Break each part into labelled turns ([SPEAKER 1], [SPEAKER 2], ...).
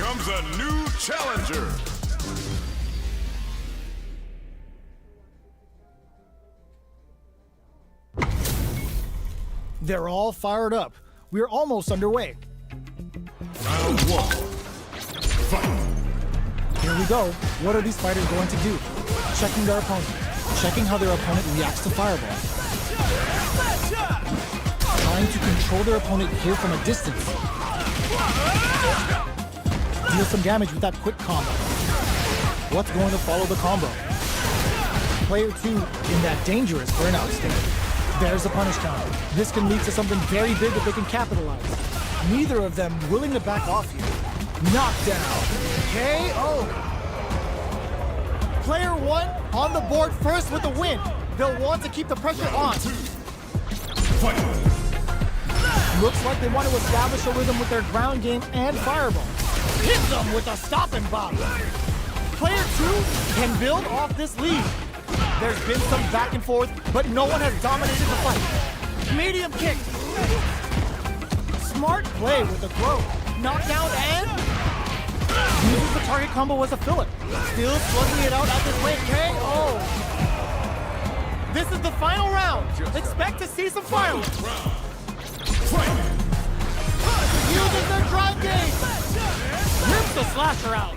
[SPEAKER 1] comes a new challenger.
[SPEAKER 2] They're all fired up. We're almost underway.
[SPEAKER 1] Round one. Fight.
[SPEAKER 2] Here we go. What are these fighters going to do? Checking their opponent. Checking how their opponent reacts to fireball. Trying to control their opponent here from a distance. Deal some damage with that quick combo. What's going to follow the combo? Player 2 in that dangerous burnout state. There's a punish counter. This can lead to something very big that they can capitalize. Neither of them willing to back off here. Knockdown. KO. Player 1 on the board first with the win. They'll want to keep the pressure on.
[SPEAKER 1] Fight.
[SPEAKER 2] Looks like they want to establish a rhythm with their ground game and fireball. Hit them with a stop and bop. Player 2 can build off this lead. There's been some back and forth, but no one has dominated the fight. Medium kick. Smart play with the throw. Knockdown and uses the target combo as a filler. Still slugging it out at this late KO. This is the final round. Expect to see some fireworks. Uses their drive game. Rips the slasher out.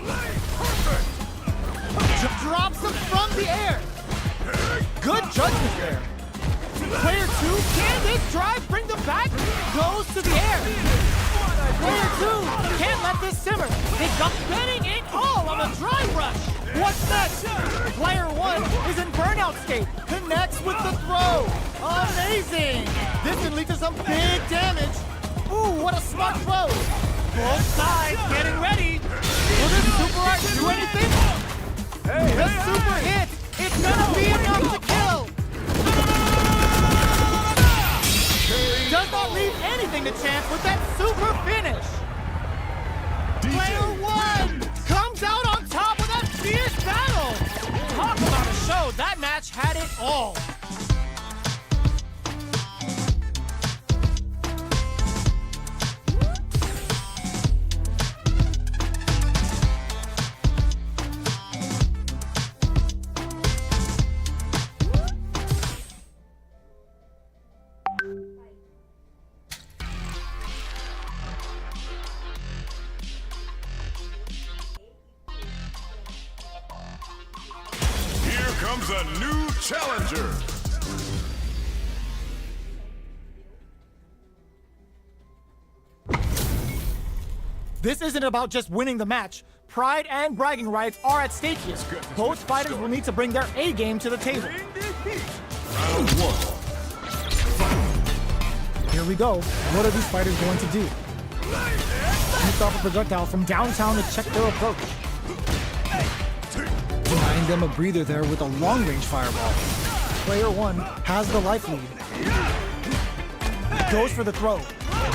[SPEAKER 2] Drops him from the air. Good judgment there. Player 2, can this drive bring them back? Goes to the air. Player 2 can't let this simmer. They got betting it all on a drive rush. What's next? Player 1 is in burnout state. Connects with the throw. Amazing. This can lead to some big damage. Ooh, what a smart throw. Both sides getting ready. Will this super art do anything? The super hit. It's gonna be enough to kill. Does not leave anything to chance with that super finish. Player 1 comes out on top of that fierce battle. Talk about a show. That match had it all.
[SPEAKER 1] Comes a new challenger.
[SPEAKER 2] This isn't about just winning the match. Pride and bragging rights are at stake here. Both fighters will need to bring their A game to the table.
[SPEAKER 1] Round one.
[SPEAKER 2] Here we go. What are these fighters going to do? Picked off a projectile from downtown to check their approach. Denying them a breather there with a long-range fireball. Player 1 has the life lead. Goes for the throw.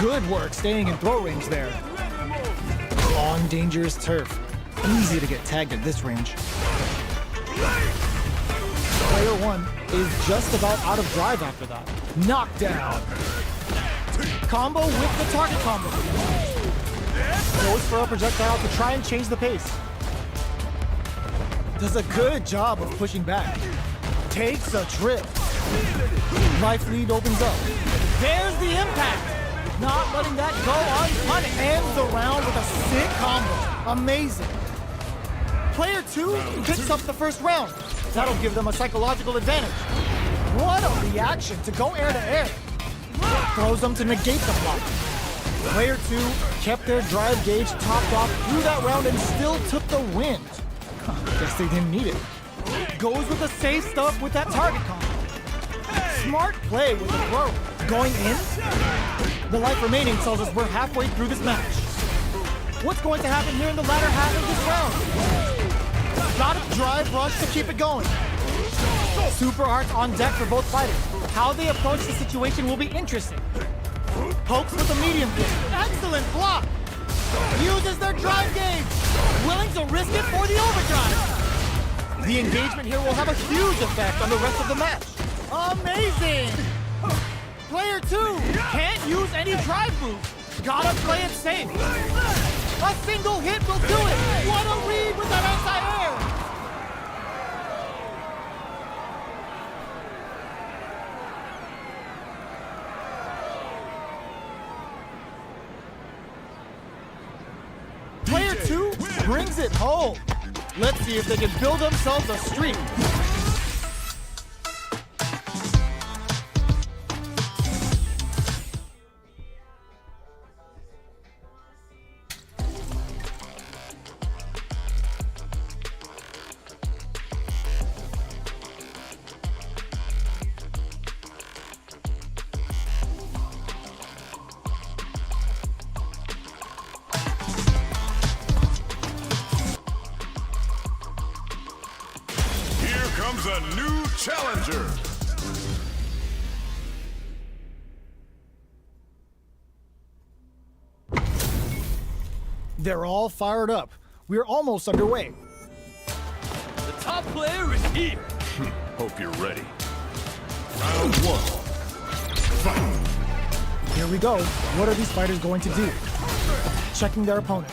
[SPEAKER 2] Good work staying in throw range there. On dangerous turf. Easy to get tagged at this range. Player 1 is just about out of drive after that. Knockdown. Combo with the target combo. Goes for a projectile to try and change the pace. Does a good job of pushing back. Takes a trip. Life lead opens up. There's the impact. Not letting that go unpunished. Ends the round with a sick combo. Amazing. Player 2 picks up the first round. That'll give them a psychological advantage. What a reaction to go air to air. Throws them to negate the block. Player 2 kept their drive gauge topped off through that round and still took the win. Guess they didn't need it. Goes with the safe stuff with that target combo. Smart play with the throw. Going in. The life remaining tells us we're halfway through this match. What's going to happen here in the latter half of this round? Got a drive rush to keep it going. Super arts on deck for both fighters. How they approach the situation will be interesting. Pokes with a medium kick. Excellent block. Uses their drive gauge. Willing to risk it for the overdrive. The engagement here will have a huge effect on the rest of the match. Amazing! Player 2 can't use any drive moves. Gotta play it safe. A single hit will do it! What a read with that anti-air! Player 2 brings it home. Let's see if they can build themselves a streak.
[SPEAKER 1] Comes a new challenger.
[SPEAKER 2] They're all fired up. We're almost underway.
[SPEAKER 3] The top player is here.
[SPEAKER 1] Hope you're ready. Round 1. Fight.
[SPEAKER 2] Here we go. What are these fighters going to do? Checking their opponent.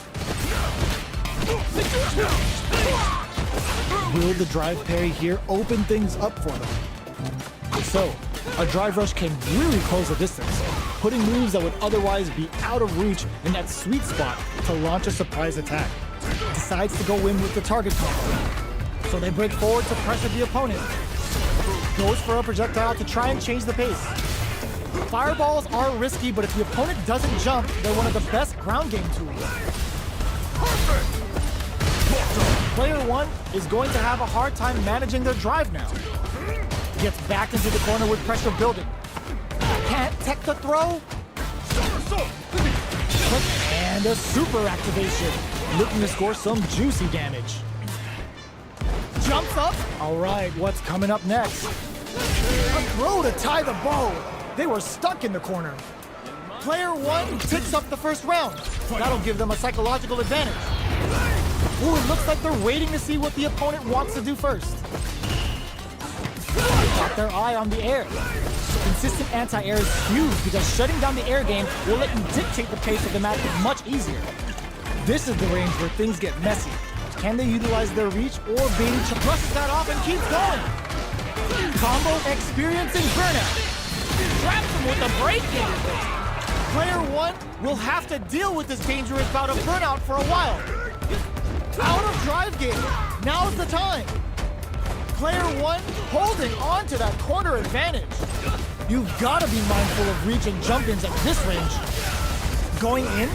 [SPEAKER 2] Will the drive parry here open things up for them? So, a drive rush can really close the distance, putting moves that would otherwise be out of reach in that sweet spot to launch a surprise attack. Decides to go in with the target combo. So they break forward to pressure the opponent. Goes for a projectile to try and change the pace. Fireballs are risky, but if the opponent doesn't jump, they're one of the best ground game tools. Player 1 is going to have a hard time managing their drive now. Gets back into the corner with pressure building. Can't tech the throw. And a super activation. Looking to score some juicy damage. Jumps up. All right, what's coming up next? A throw to tie the bow. They were stuck in the corner. Player 1 picks up the first round. That'll give them a psychological advantage. Ooh, it looks like they're waiting to see what the opponent wants to do first. Got their eye on the air. Consistent anti-air is huge because shutting down the air game will let you dictate the pace of the match much easier. This is the range where things get messy. Can they utilize their reach or being brushes that off and keeps going? Combo experiencing burnout. Traps him with a break game. Player 1 will have to deal with this dangerous bout of burnout for a while. Out of drive game. Now's the time. Player 1 holding on to that corner advantage. You've got to be mindful of reach and jump-ins at this range. Going in.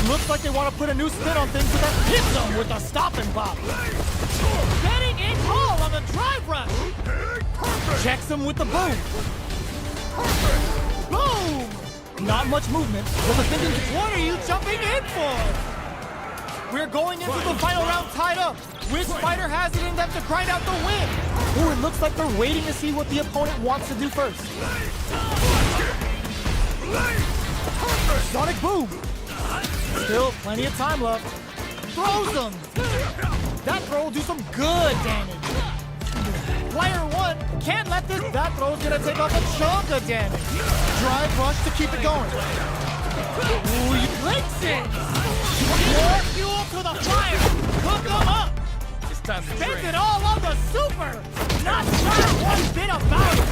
[SPEAKER 2] Looks like they want to put a new spin on things with that hit them with a stop and pop. Getting in all on the drive rush. Checks him with the boom. Boom! Not much movement, but the thinking, what are you jumping in for? We're going into the final round tied up. Which fighter has it in them to grind out the win? Ooh, it looks like they're waiting to see what the opponent wants to do first. Sonic boom! Still plenty of time left. Throws them! That throw will do some good damage. Player 1 can't let this. That throw's gonna take off a chunk of damage. Drive rush to keep it going. Ooh, he blinks it! More fuel to the fire! Cook them up!
[SPEAKER 3] It's time to
[SPEAKER 2] Spends
[SPEAKER 3] train.
[SPEAKER 2] it all on the super! Not sure one bit about it!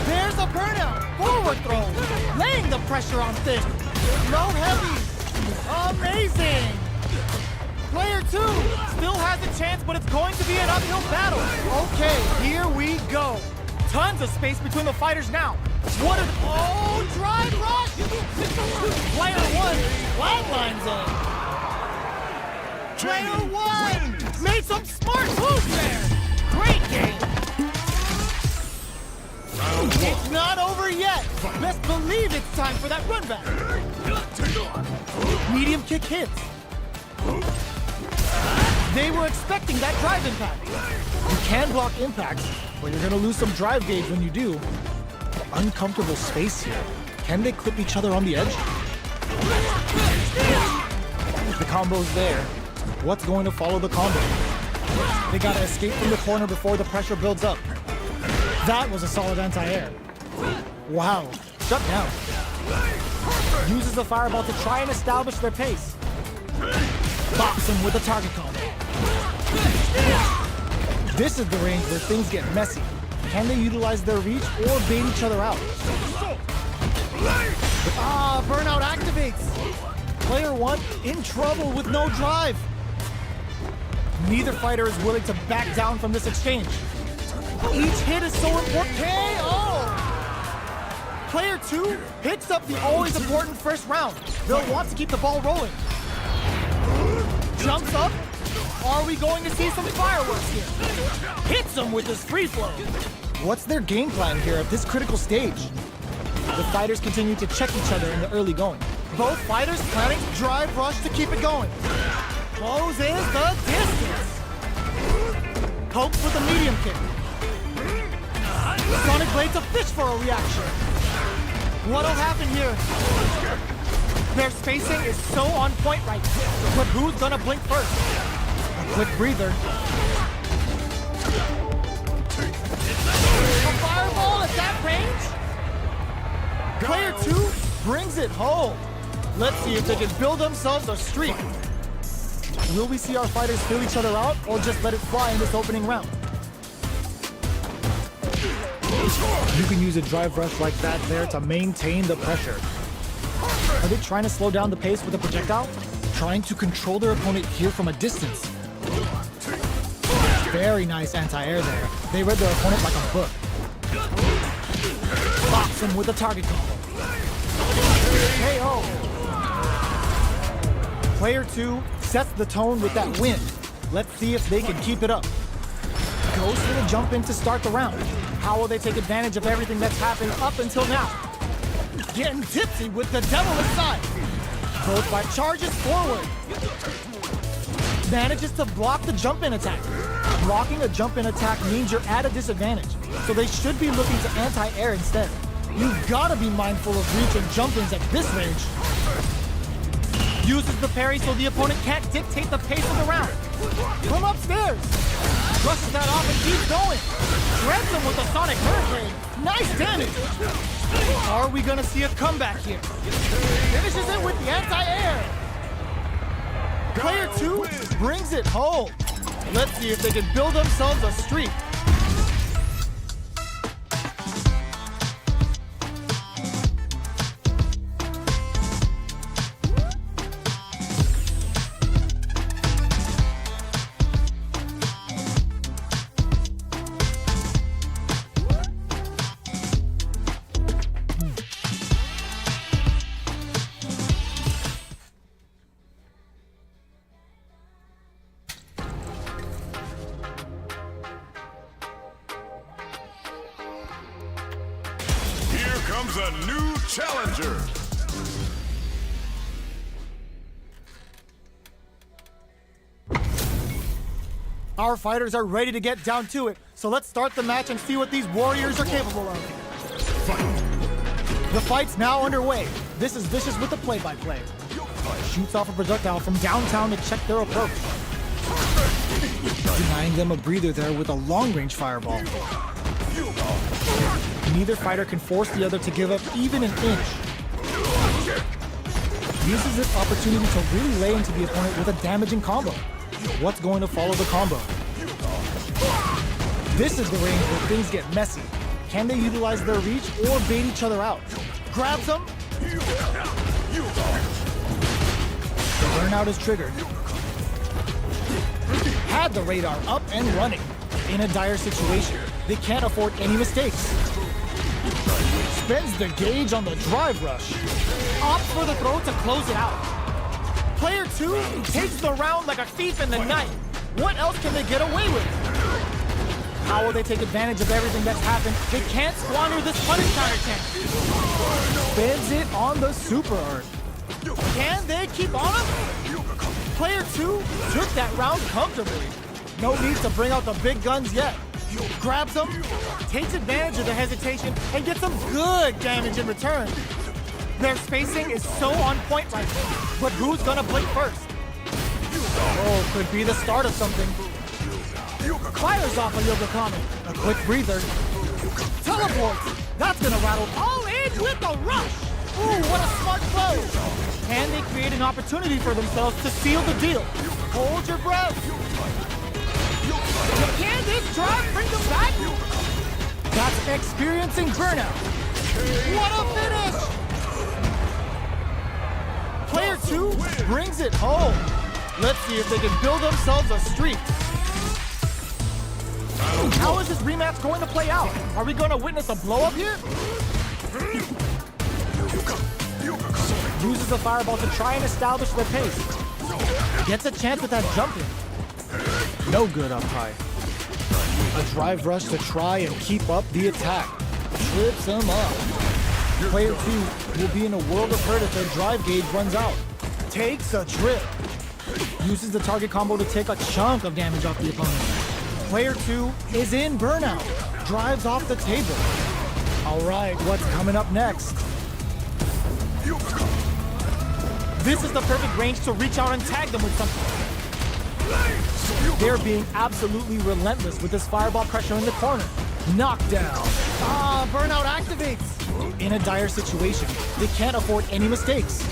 [SPEAKER 2] There's a burnout! Forward throw! Laying the pressure on thick! Low heavy! Amazing! Player 2 still has a chance, but it's going to be an uphill battle. Okay, here we go. Tons of space between the fighters now. What an drive rush! Player 1 flatlines it. Player 1 made some smart moves there. Great game. It's not over yet. Best believe it's time for that run back. Medium kick hits. They were expecting that drive impact. You can block impacts, but you're gonna lose some drive gauge when you do. Uncomfortable space here. Can they clip each other on the edge? The combo's there. What's going to follow the combo? They gotta escape from the corner before the pressure builds up. That was a solid anti-air. Wow, shut down. Uses the fireball to try and establish their pace. Bops him with a target combo. This is the range where things get messy. Can they utilize their reach or bait each other out? Burnout activates. Player 1 in trouble with no drive. Neither fighter is willing to back down from this exchange. Each hit is so important. KO! Player 2 picks up the always important first round. They'll want to keep the ball rolling. Jumps up. Are we going to see some fireworks here? Hits him with his free flow. What's their game plan here at this critical stage? The fighters continue to check each other in the early going. Both fighters planning to drive rush to keep it going. Closes the distance. Pokes with a medium kick. Sonic Blade's a fish for a reaction. What'll happen here? Their spacing is so on point right now. But who's gonna blink first? A quick breather. A fireball at that range? Player 2 brings it home. Let's see if they can build themselves a streak. Will we see our fighters fill each other out or just let it fly in this opening round? You can use a drive rush like that there to maintain the pressure. Are they trying to slow down the pace with a projectile? Trying to control their opponent here from a distance. Very nice anti-air there. They read their opponent like a book. Bops him with a target combo. KO. Player 2 sets the tone with that win. Let's see if they can keep it up. Goes for the jump in to start the round. How will they take advantage of everything that's happened up until now? Getting tipsy with the devil inside. Both fight charges forward. Manages to block the jump-in attack. Blocking a jump-in attack means you're at a disadvantage, so they should be looking to anti-air instead. You've gotta be mindful of reach and jump-ins at this range. Uses the parry so the opponent can't dictate the pace of the round. From upstairs. Brushes that off and keeps going. Shreds him with a Sonic Hurricane. Nice damage. Are we gonna see a comeback here? Finishes it with the anti-air. Player 2 brings it home. Let's see if they can build themselves a streak.
[SPEAKER 1] Comes a new challenger.
[SPEAKER 2] Our fighters are ready to get down to it, so let's start the match and see what these warriors are capable of. Fight. The fight's now underway. This is Vicious with the play-by-play. Shoots off a projectile from downtown to check their approach. Denying them a breather there with a long-range fireball. Neither fighter can force the other to give up even an inch. Uses this opportunity to really lay into the opponent with a damaging combo. What's going to follow the combo? This is the range where things get messy. Can they utilize their reach or bait each other out? Grabs them. The burnout is triggered. Had the radar up and running. In a dire situation, they can't afford any mistakes. Spends the gauge on the drive rush. Opts for the throw to close it out. Player 2 takes the round like a thief in the night. What else can they get away with? How will they take advantage of everything that's happened? They can't squander this punish counter attack. Spends it on the super earth. Can they keep on him? Player 2 took that round comfortably. No need to bring out the big guns yet. Grabs him, takes advantage of the hesitation, and gets some good damage in return. Their spacing is so on point right now, but who's gonna blink first? Oh, could be the start of something. Fires off a Yoga Kami, a quick breather. Teleports, that's gonna rattle all in with a rush. Ooh, what a smart close! Can they create an opportunity for themselves to seal the deal? Hold your breath! Can this drive bring them back? That's experiencing burnout. What a finish! Player 2 brings it home. Let's see if they can build themselves a streak. How is this rematch going to play out? Are we going to witness a blow-up here? Uses the fireball to try and establish their pace. Gets a chance with that jump in. No good up high. A drive rush to try and keep up the attack. Trips him up. Player 2 will be in a world of hurt if their drive gauge runs out. Takes a trip. Uses the target combo to take a chunk of damage off the opponent. Player 2 is in burnout. Drives off the table. All right, what's coming up next? This is the perfect range to reach out and tag them with something. They're being absolutely relentless with this fireball pressure in the corner. Knockdown. Ah, burnout activates. In a dire situation, they can't afford any mistakes.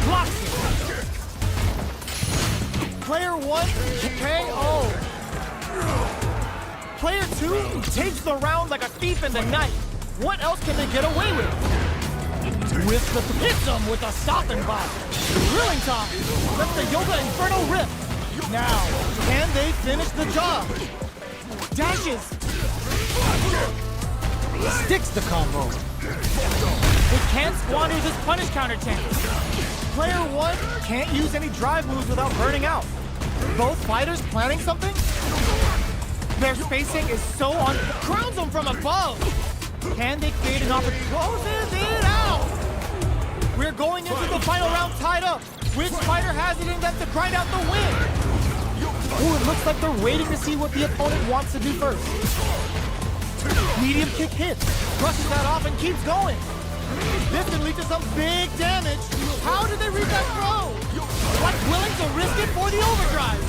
[SPEAKER 2] Blocks it. Player 1, KO. Player 2 takes the round like a thief in the night. What else can they get away with? Hits them with a stopping block. Drilling top. Lets the Yoga Inferno rip. Now, can they finish the job? Dashes. Sticks the combo. They can't squander this punish counter chance. Player 1 can't use any drive moves without burning out. Both fighters planning something? Their spacing is so on. Crowns them from above. Can they create an opportunity? Closes it out. We're going into the final round tied up. Which fighter has it in them to grind out the win? Ooh, it looks like they're waiting to see what the opponent wants to do first. Medium kick hits. Brushes that off and keeps going. This can lead to some big damage. How did they read that throw? What's willing to risk it for the overdrive?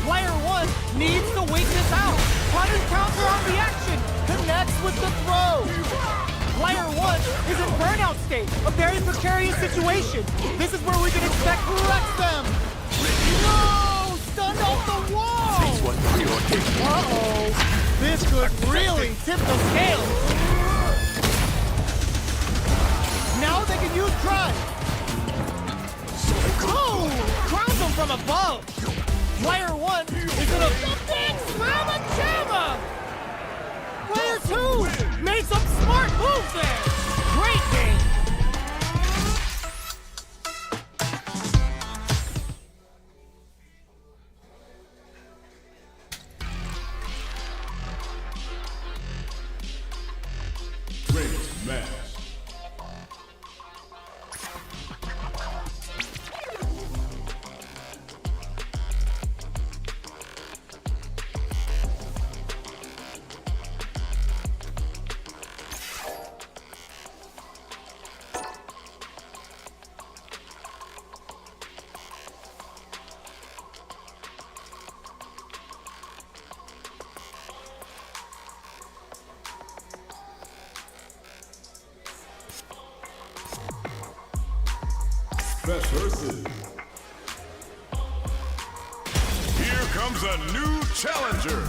[SPEAKER 2] Player 1 needs to wait this out. Punish counter on the action. Connects with the throw. Player 1 is in burnout state, a very precarious situation. This is where we can expect wreck them. No! Stunned off the wall! Uh-oh. This could really tip the scale. Now they can use drive. Oh! Crowns them from above. Player 1 is in a big mama jamma. Player 2 made some smart moves there. Great game.
[SPEAKER 1] Great match. Best versus. Here comes a new challenger.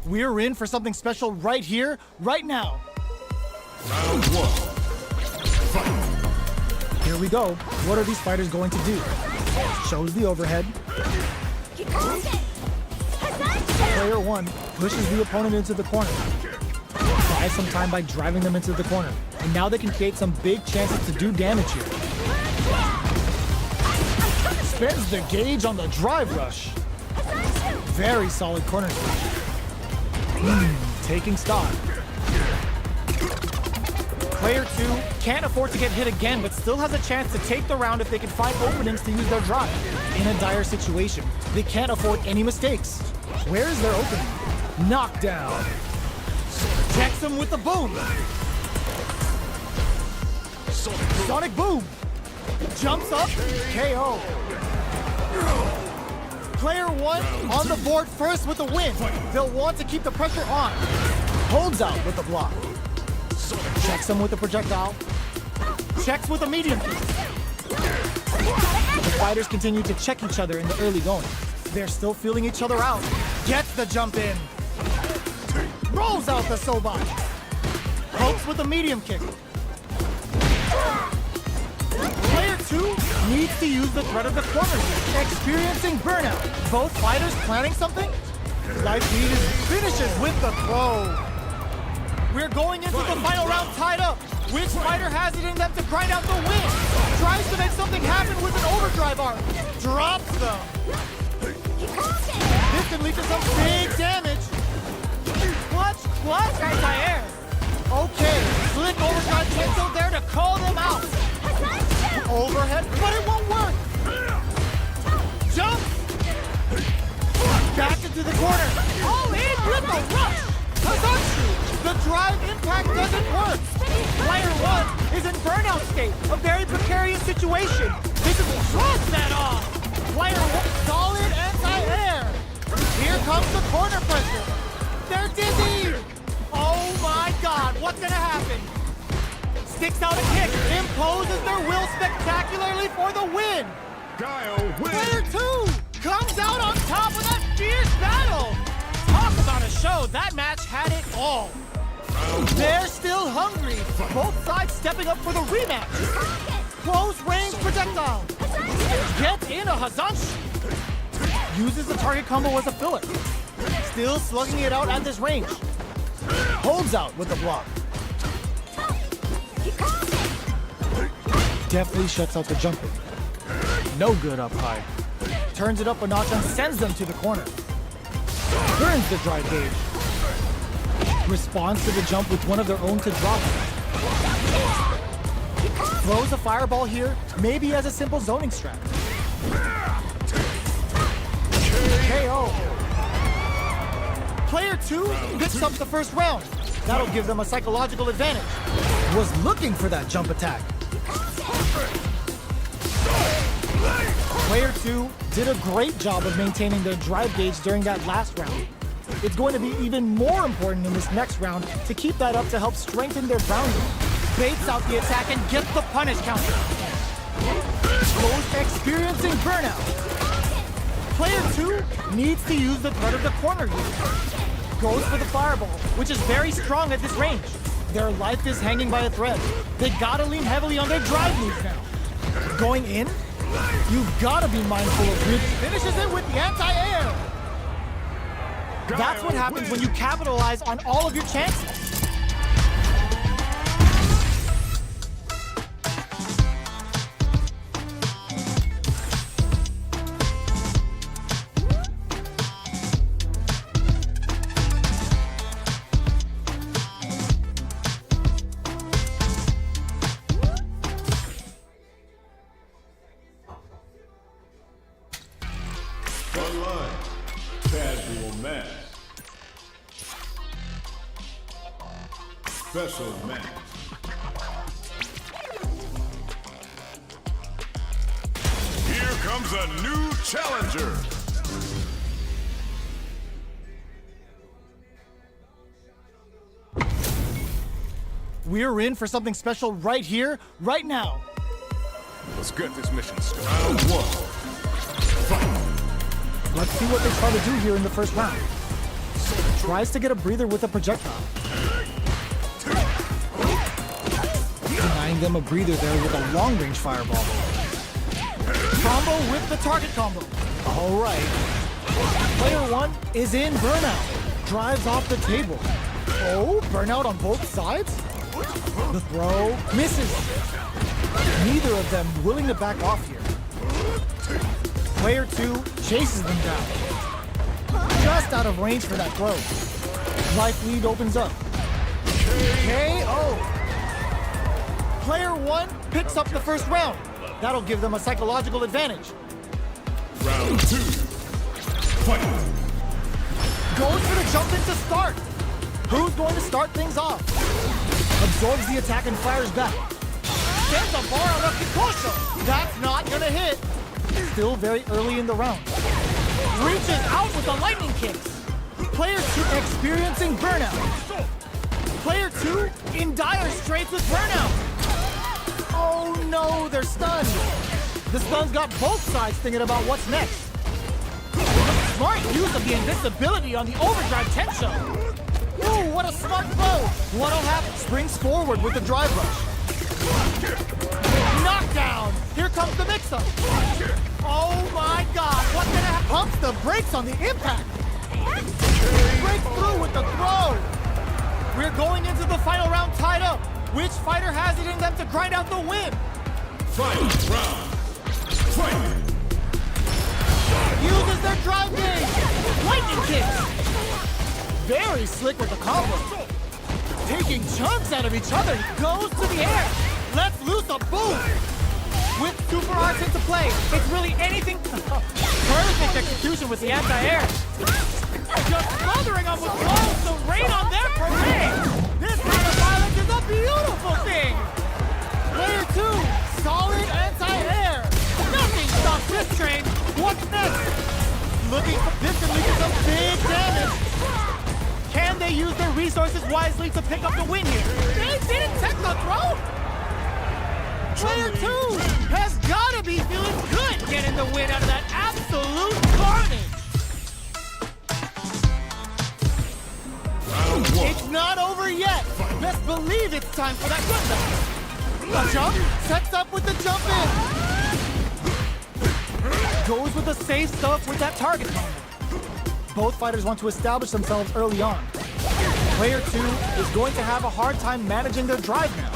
[SPEAKER 2] We're in for something special right here, right now.
[SPEAKER 1] Round 1. Fight.
[SPEAKER 2] Here we go. What are these fighters going to do? Shows the overhead. Player 1 pushes the opponent into the corner. Buys some time by driving them into the corner. And now they can create some big chances to do damage here. Spends the gauge on the drive rush. Very solid corner smash. Taking stock. Player 2 can't afford to get hit again, but still has a chance to take the round if they can find openings to use their drive. In a dire situation, they can't afford any mistakes. Where is their opening? Knockdown. Checks him with the boom. Sonic boom. Jumps up. KO. Player one on the board first with the win. They'll want to keep the pressure on. Holds out with the block. Checks him with a projectile. Checks with a medium kick. The fighters continue to check each other in the early going. They're still feeling each other out. Gets the jump in. Rolls out the soba. Pokes with a medium kick. Player two needs to use the threat of the corner, experiencing burnout. Both fighters planning something? Life lead finishes with the throw. We're going into the final round tied up. Which fighter has it in them to grind out the win? Tries to make something happen with an overdrive arm. Drops them. This can lead to some big damage. Clutch, anti-air. Okay, slick overdrive cancel there to call them out. Overhead, but it won't work. Jump. Back into the corner. All in with the rush. Hazanshu. The drive impact doesn't work. Player one is in burnout state, a very precarious situation. This is trust that off. Player one, solid anti-air. Here comes the corner pressure. They're dizzy. Oh my God, what's gonna happen? Sticks out a kick, imposes their will spectacularly for the win. Player two comes out on top of that fierce battle. Talk about a show, that match had it all. They're still hungry. Both sides stepping up for the rematch. Close range projectile. Gets in a Hazanshu. Uses the target combo as a filler. Still slugging it out at this range. Holds out with the block. Definitely shuts out the jumper. No good up high. Turns it up a notch and sends them to the corner. Burns the drive gauge. Responds to the jump with one of their own to drop it. Throws a fireball here, maybe as a simple zoning strat. KO. Player two picks up the first round. That'll give them a psychological advantage. Was looking for that jump attack. Player two did a great job of maintaining their drive gauge during that last round. It's going to be even more important in this next round to keep that up to help strengthen their grounding. Baits out the attack and gets the punish counter. Both experiencing burnout. Player two needs to use the threat of the corner here. Goes for the fireball, which is very strong at this range. Their life is hanging by a thread. They gotta lean heavily on their drive moves now. Going in? You've gotta be mindful of which finishes it with the anti-air. That's what happens when you capitalize on all of your chances.
[SPEAKER 1] Front line. Casual match. Special match. Here comes a new challenger.
[SPEAKER 2] We're in for something special right here, right now.
[SPEAKER 1] Let's get this mission started. Round one. Fight.
[SPEAKER 2] Let's see what they try to do here in the first round. Tries to get a breather with a projectile. Denying them a breather there with a long-range fireball. Combo with the target combo. All right. Player one is in burnout. Drives off the table. Oh, burnout on both sides? The throw misses. Neither of them willing to back off here. Player two chases them down. Just out of range for that throw. Life lead opens up. KO. Player one picks up the first round. That'll give them a psychological advantage.
[SPEAKER 1] Round two. Fight.
[SPEAKER 2] Goes for the jump in to start. Who's going to start things off? Absorbs the attack and fires back. Sends a bora on Kikosho. That's not gonna hit. Still very early in the round. reaches out with the lightning kicks. Player 2 experiencing burnout. Player 2 in dire straits with burnout. Oh no, they're stunned. The stuns got both sides thinking about what's next. Smart use of the invincibility on the overdrive Tensho. Ooh, what a smart throw. What'll happen? Springs forward with the drive rush. Knockdown. Here comes the mix-up. Oh my god, what's gonna happen? Pumps the brakes on the impact. Breaks through with the throw. We're going into the final round tied up. Which fighter has it in them to grind out the win?
[SPEAKER 1] Final round. Fight!
[SPEAKER 2] Uses their drive gauge. Lightning kick. Very slick with the combo. Taking chunks out of each other. Goes to the air. Lets loose a boom. With super arts into play, it's really anything. Perfect execution with the anti-air. Just smothering them with blows to rain on their parade. This kind of violence is a beautiful thing. Player 2, solid anti-air. Nothing stops this train. What's next? Looking for this can lead to some big damage. Can they use their resources wisely to pick up the win here? They didn't take the throw. Player 2 has got to be feeling good getting the win out of that absolute carnage. It's not over yet. Best believe it's time for that run. A jump, sets up with the jump in. Goes with the safe stuff with that target combo. Both fighters want to establish themselves early on. Player 2 is going to have a hard time managing their drive now.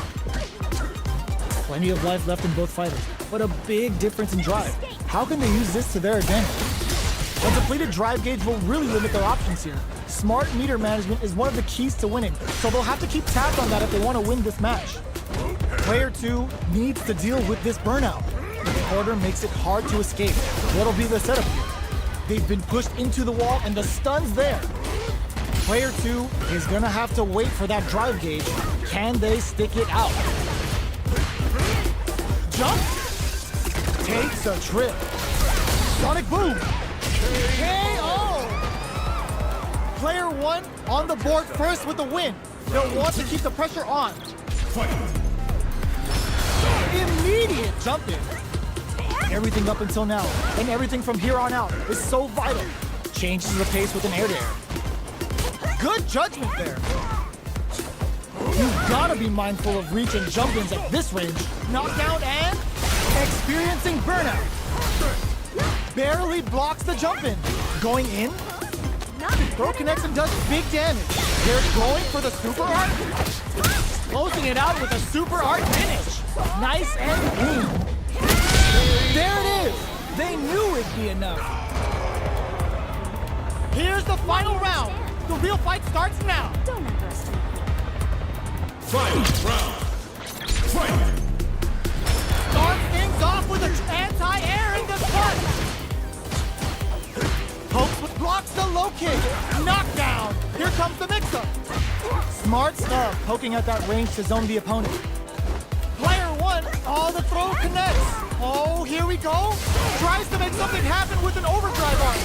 [SPEAKER 2] Plenty of life left in both fighters, but a big difference in drive. How can they use this to their advantage? A depleted drive gauge will really limit their options here. Smart meter management is one of the keys to winning, so they'll have to keep tabs on that if they want to win this match. Player 2 needs to deal with this burnout. The order makes it hard to escape. What'll be the setup here? They've been pushed into the wall and the stun's there. Player 2 is gonna have to wait for that drive gauge. Can they stick it out? Jump. Takes a trip. Sonic boom. KO. Player 1 on the board first with the win. They'll want to keep the pressure on.
[SPEAKER 1] Fight!
[SPEAKER 2] Immediate jump in. Everything up until now, and everything from here on out, is so vital. Changes the pace with an air-to-air. Good judgment there. You've got to be mindful of reach and jump-ins at this range. Knockdown and experiencing burnout. Barely blocks the jump-in. Going in. Throw connects and does big damage. They're going for the super art. Closing it out with a super art finish. Nice and clean. There it is. They knew it'd be enough. Here's the final round. The real fight starts now.
[SPEAKER 4] Don't underestimate.
[SPEAKER 1] Final round. Fight!
[SPEAKER 2] Starts things off with an anti-air in the front. Pokes blocks the low kick. Knockdown. Here comes the mix-up. Smart stuff, poking at that range to zone the opponent. Player 1, all the throw connects. Oh, here we go. Tries to make something happen with an overdrive arm.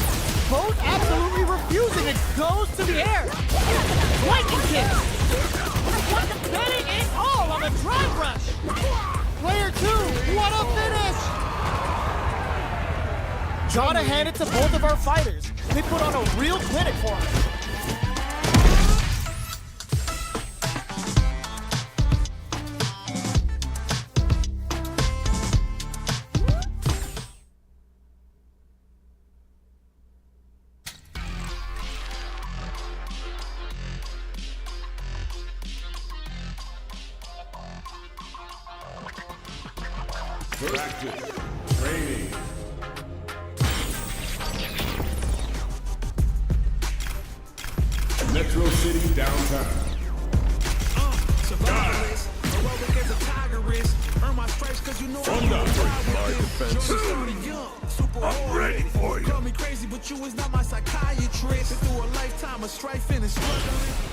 [SPEAKER 2] Both absolutely refusing. It goes to the air. Lightning kick. Betting it all on the drive rush. Player 2, what a finish. Gotta hand it to both of our fighters. They put on a real clinic for us.
[SPEAKER 1] Practice. Training. Metro City downtown.
[SPEAKER 5] Survivalist, heroic as a tiger is. Earn my stripes 'cause you know
[SPEAKER 1] I'm not breaking my defense.
[SPEAKER 5] I'm
[SPEAKER 1] ready for you.
[SPEAKER 5] Call me crazy, but you is not my psychiatrist. Been through a lifetime of strife and struggling.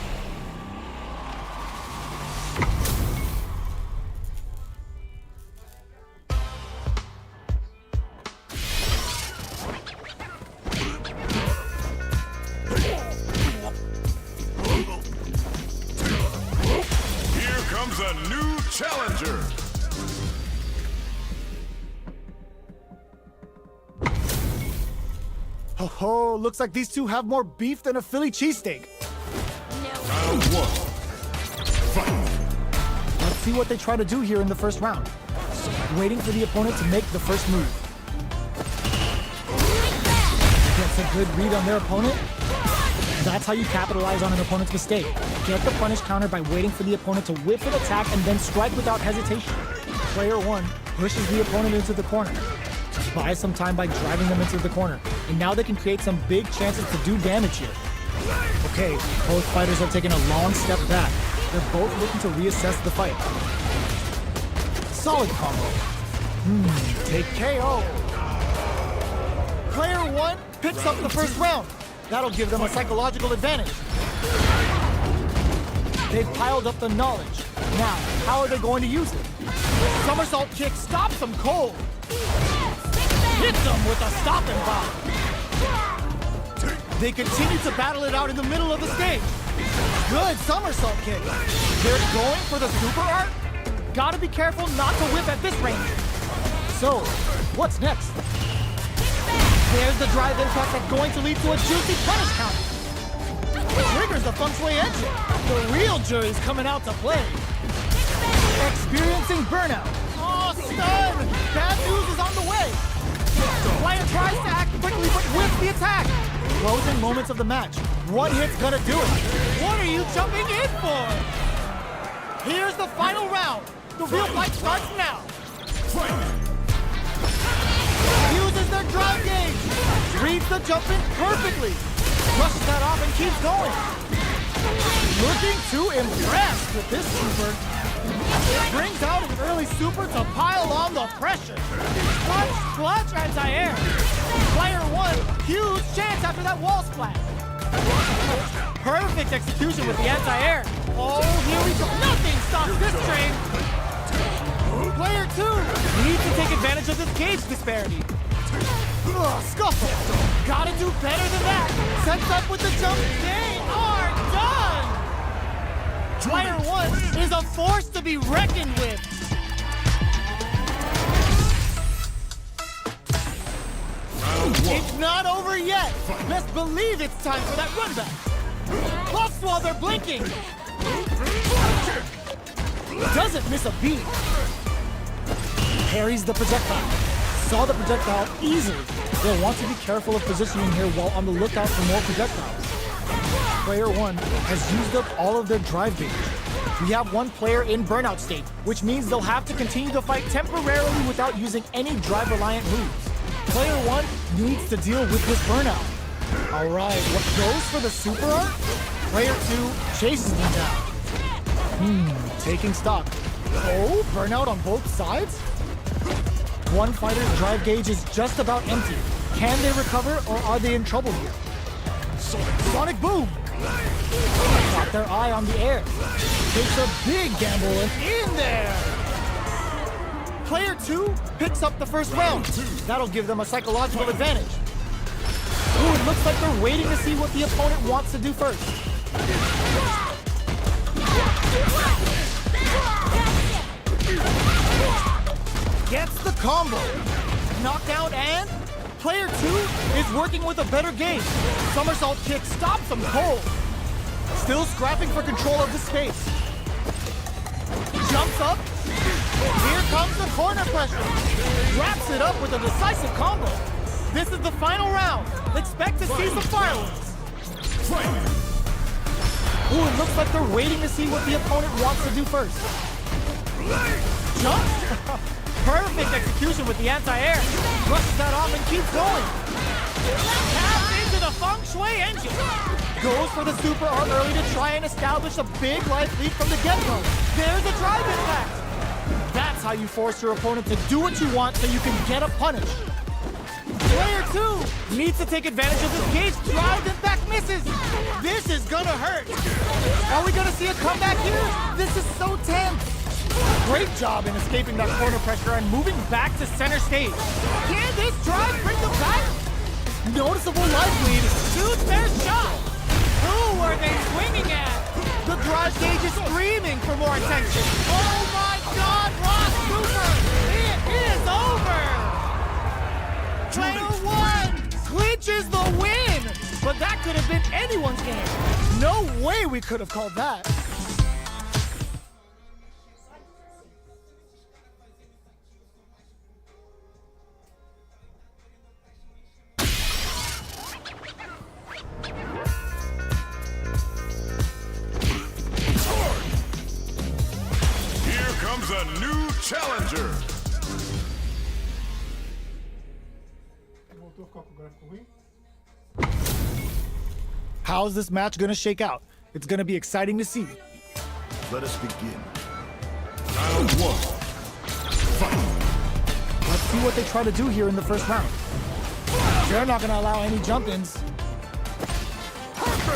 [SPEAKER 1] is a new challenger.
[SPEAKER 2] Oh, looks like these two have more beef than a Philly cheesesteak.
[SPEAKER 1] Round one. Fight.
[SPEAKER 2] Let's see what they try to do here in the first round. Waiting for the opponent to make the first move. Gets a good read on their opponent. That's how you capitalize on an opponent's mistake. Get the punish counter by waiting for the opponent to whiff an attack and then strike without hesitation. Player one pushes the opponent into the corner. Buys some time by driving them into the corner. And now they can create some big chances to do damage here. Okay, both fighters are taking a long step back. They're both looking to reassess the fight. Solid combo. Take KO. Player one picks up the first round. That'll give them a psychological advantage. They've piled up the knowledge. Now, how are they going to use it? Somersault kick stops them cold. Hits them with a stopping block. They continue to battle it out in the middle of the stage. Good somersault kick. They're going for the super art. Gotta be careful not to whip at this range. So, what's next? There's the drive impact that's going to lead to a juicy punish counter. Triggers the feng shui engine. The real jury's coming out to play. Experiencing burnout. Oh, stun! Bad news is on the way. Player tries to act quickly but whiffs the attack. Closing moments of the match. One hit's gonna do it. What are you jumping in for? Here's the final round. The real fight starts now. Uses their drive gauge. Reads the jump in perfectly. Brushes that off and keeps going. Looking too impressed with this super. Brings out an early super to pile on the pressure. Clutch anti-air. Player one, huge chance after that wall splash. Perfect execution with the anti-air. Oh, here we go. Nothing stops this train. Player two needs to take advantage of this gauge disparity. Ugh, scuffle. Gotta do better than that. Sets up with the jump. They are done. Player one is a force to be reckoned with. It's not over yet. Best believe it's time for that run back. Buffs while they're blinking. Doesn't miss a beat. Parries the projectile. Saw the projectile easily. They'll want to be careful of positioning here while on the lookout for more projectiles. Player one has used up all of their drive gauge. We have one player in burnout state, which means they'll have to continue to fight temporarily without using any drive-reliant moves. Player one needs to deal with this burnout. All right, what goes for the super art? Player two chases them down. Taking stock. Oh, burnout on both sides? One fighter's drive gauge is just about empty. Can they recover or are they in trouble here? Sonic boom! Got their eye on the air. Takes a big gamble and in there! Player two picks up the first round. That'll give them a psychological advantage. Ooh, it looks like they're waiting to see what the opponent wants to do first. Gets the combo. Knockdown and player two is working with a better game. Somersault kick stops them cold. Still scrapping for control of the space. Jumps up. Here comes the corner pressure. Wraps it up with a decisive combo. This is the final round. Expect to see some fireworks. Ooh, it looks like they're waiting to see what the opponent wants to do first. Jump. Perfect execution with the anti-air. Brushes that off and keeps going. Taps into the feng shui engine. Goes for the super art early to try and establish a big life lead from the get-go. There's a drive impact. That's how you force your opponent to do what you want so you can get a punish. Player two needs to take advantage of this gauge. Drive impact misses. This is gonna hurt. Are we gonna see a comeback here? This is so tense. Great job in escaping that corner pressure and moving back to center stage. Can this drive bring them back? Noticeable life lead. Shoots their shot. Who are they swinging at? The drive gauge is screaming for more attention. Oh my God, Ross Cooper! It is over! Player one clinches the win! But that could have been anyone's game. No way we could have called that.
[SPEAKER 1] Here comes a new challenger.
[SPEAKER 2] How's this match gonna shake out? It's gonna be exciting to see.
[SPEAKER 1] Let us begin. Round one. Fight.
[SPEAKER 2] Let's see what they try to do here in the first round. They're not gonna allow any jump-ins.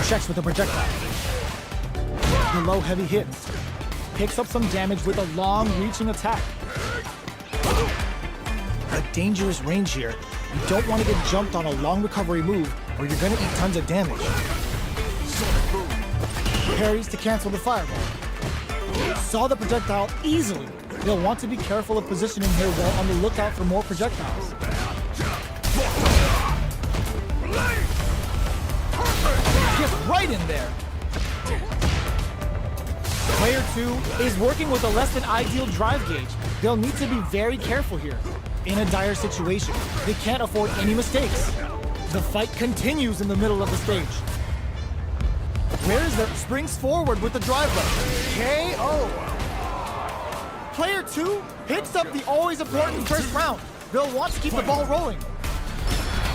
[SPEAKER 2] Checks with the projectile. The low heavy hits. Picks up some damage with a long reaching attack. A dangerous range here. You don't want to get jumped on a long recovery move or you're gonna eat tons of damage. Parries to cancel the fireball. Saw the projectile easily. You'll want to be careful of positioning here while on the lookout for more projectiles. Gets right in there. Player 2 is working with a less than ideal drive gauge. They'll need to be very careful here. In a dire situation, they can't afford any mistakes. The fight continues in the middle of the stage. Where is that? Springs forward with the drive rush. KO. Player 2 picks up the always important first round. They'll want to keep the ball rolling.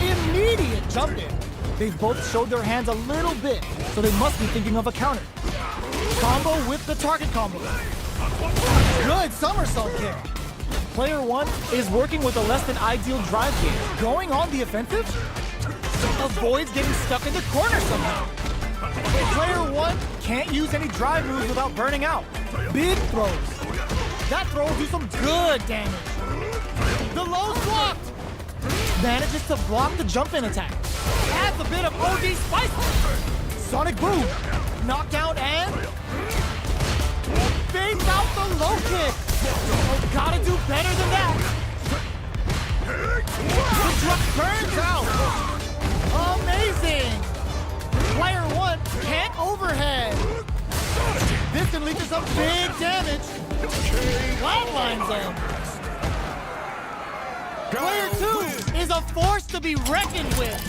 [SPEAKER 2] Immediate jump in. They've both showed their hands a little bit, so they must be thinking of a counter. Combo with the target combo. Good somersault kick. Player 1 is working with a less than ideal drive gauge. Going on the offensive? Avoids getting stuck in the corner somehow. Player 1 can't use any drive moves without burning out. Big throws. That throw will do some good damage. The low's blocked. Manages to block the jump-in attack. Adds a bit of OD spice. Sonic boom. Knockdown and fades out the low kick. Oh, gotta do better than that. The drop burns out. Amazing. Player 1 can't overhead. This can lead to some big damage. Flatlines them. Player 2 is a force to be reckoned with.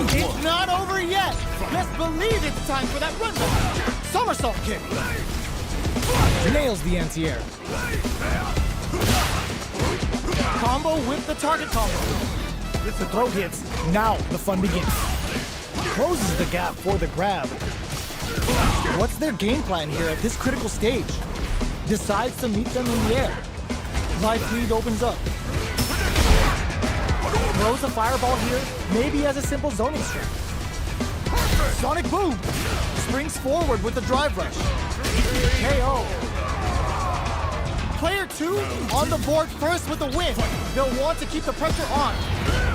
[SPEAKER 2] It's not over yet. Best believe it's time for that run back. Somersault kick. Nails the anti-air. Combo with the target combo. The throw hits. Now the fun begins. Closes the gap for the grab. What's their game plan here at this critical stage? Decides to meet them in the air. Life lead opens up. Throws a fireball here, maybe as a simple zoning strat. Sonic boom! Springs forward with the drive rush. KO. Player 2 on the board first with the win. They'll want to keep the pressure on.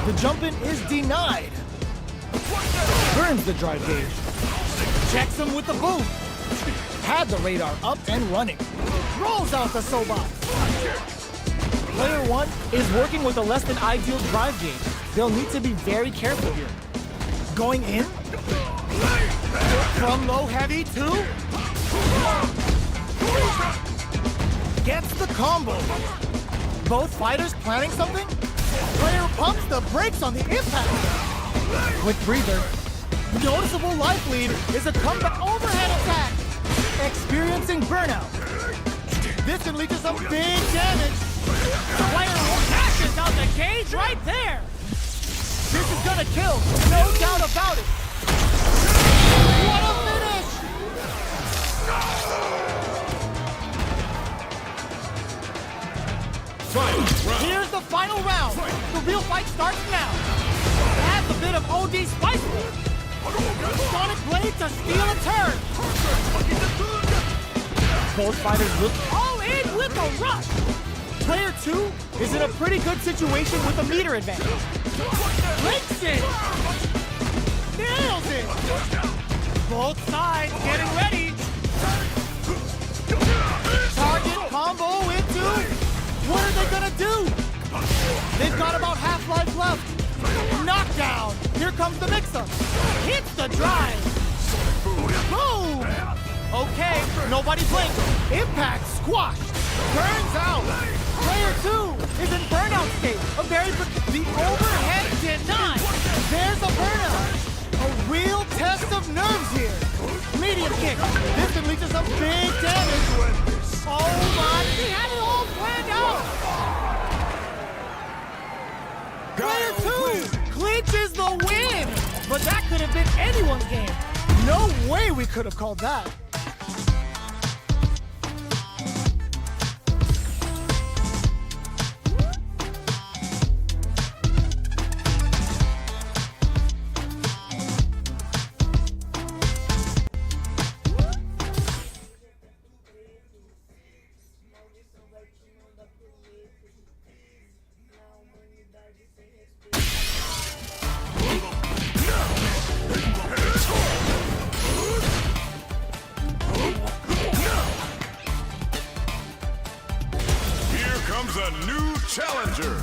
[SPEAKER 2] The jump-in is denied. Burns the drive gauge. Checks him with the boom. Had the radar up and running. Rolls out the Sobot. Player 1 is working with a less than ideal drive gauge. They'll need to be very careful here. Going in. From low heavy to... Gets the combo. Both fighters planning something? Player pumps the brakes on the impact. Quick breather. Noticeable life lead is a comeback overhead attack. Experiencing burnout. This can lead to some big damage. Player dashes out the cage right there. This is gonna kill, no doubt about it. What a finish! Here's the final round. The real fight starts now. Adds a bit of OD spice. Sonic blade to steal a turn. Both fighters look all in with a rush. Player 2 is in a pretty good situation with a meter advantage. Links it! nails it! Both sides getting ready. Target combo into... What are they gonna do? They've got about half life left. Knockdown! Here comes the mix-up. Hits the drive. Boom! Okay, nobody blinked. Impact squashed. Turns out. Player 2 is in burnout state. The overhead denied. There's a burnout. A real test of nerves here. Medium kick. This can lead to some big damage. Oh my, he had it all planned out. Player 2 clinches the win. But that could have been anyone's game. No way we could have called that.
[SPEAKER 1] A new challenger.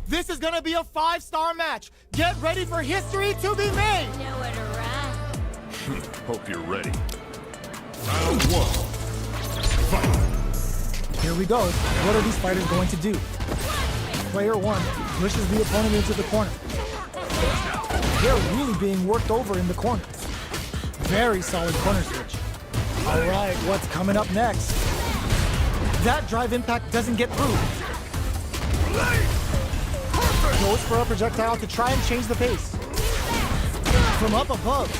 [SPEAKER 2] This is gonna be a 5-star match. Get ready for history to be made.
[SPEAKER 4] Nowhere to run.
[SPEAKER 1] Hope you're ready. Round 1. Fight.
[SPEAKER 2] Here we go. What are these fighters going to do? Player 1 pushes the opponent into the corner. They're really being worked over in the corner. Very solid corner switch. All right, what's coming up next? That drive impact doesn't get through. Goes for a projectile to try and change the pace. From up above,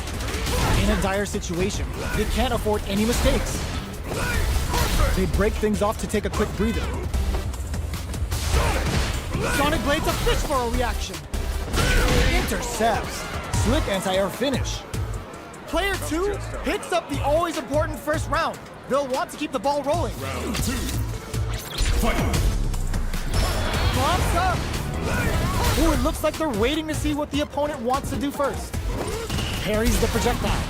[SPEAKER 2] in a dire situation, they can't afford any mistakes. They break things off to take a quick breather. Sonic Blade's a fish for a reaction. Intercepts. Slick anti-air finish. Player 2 picks up the always important first round. They'll want to keep the ball rolling.
[SPEAKER 1] Round 2. Fight.
[SPEAKER 2] Pops up. Ooh, it looks like they're waiting to see what the opponent wants to do first. Parries the projectile.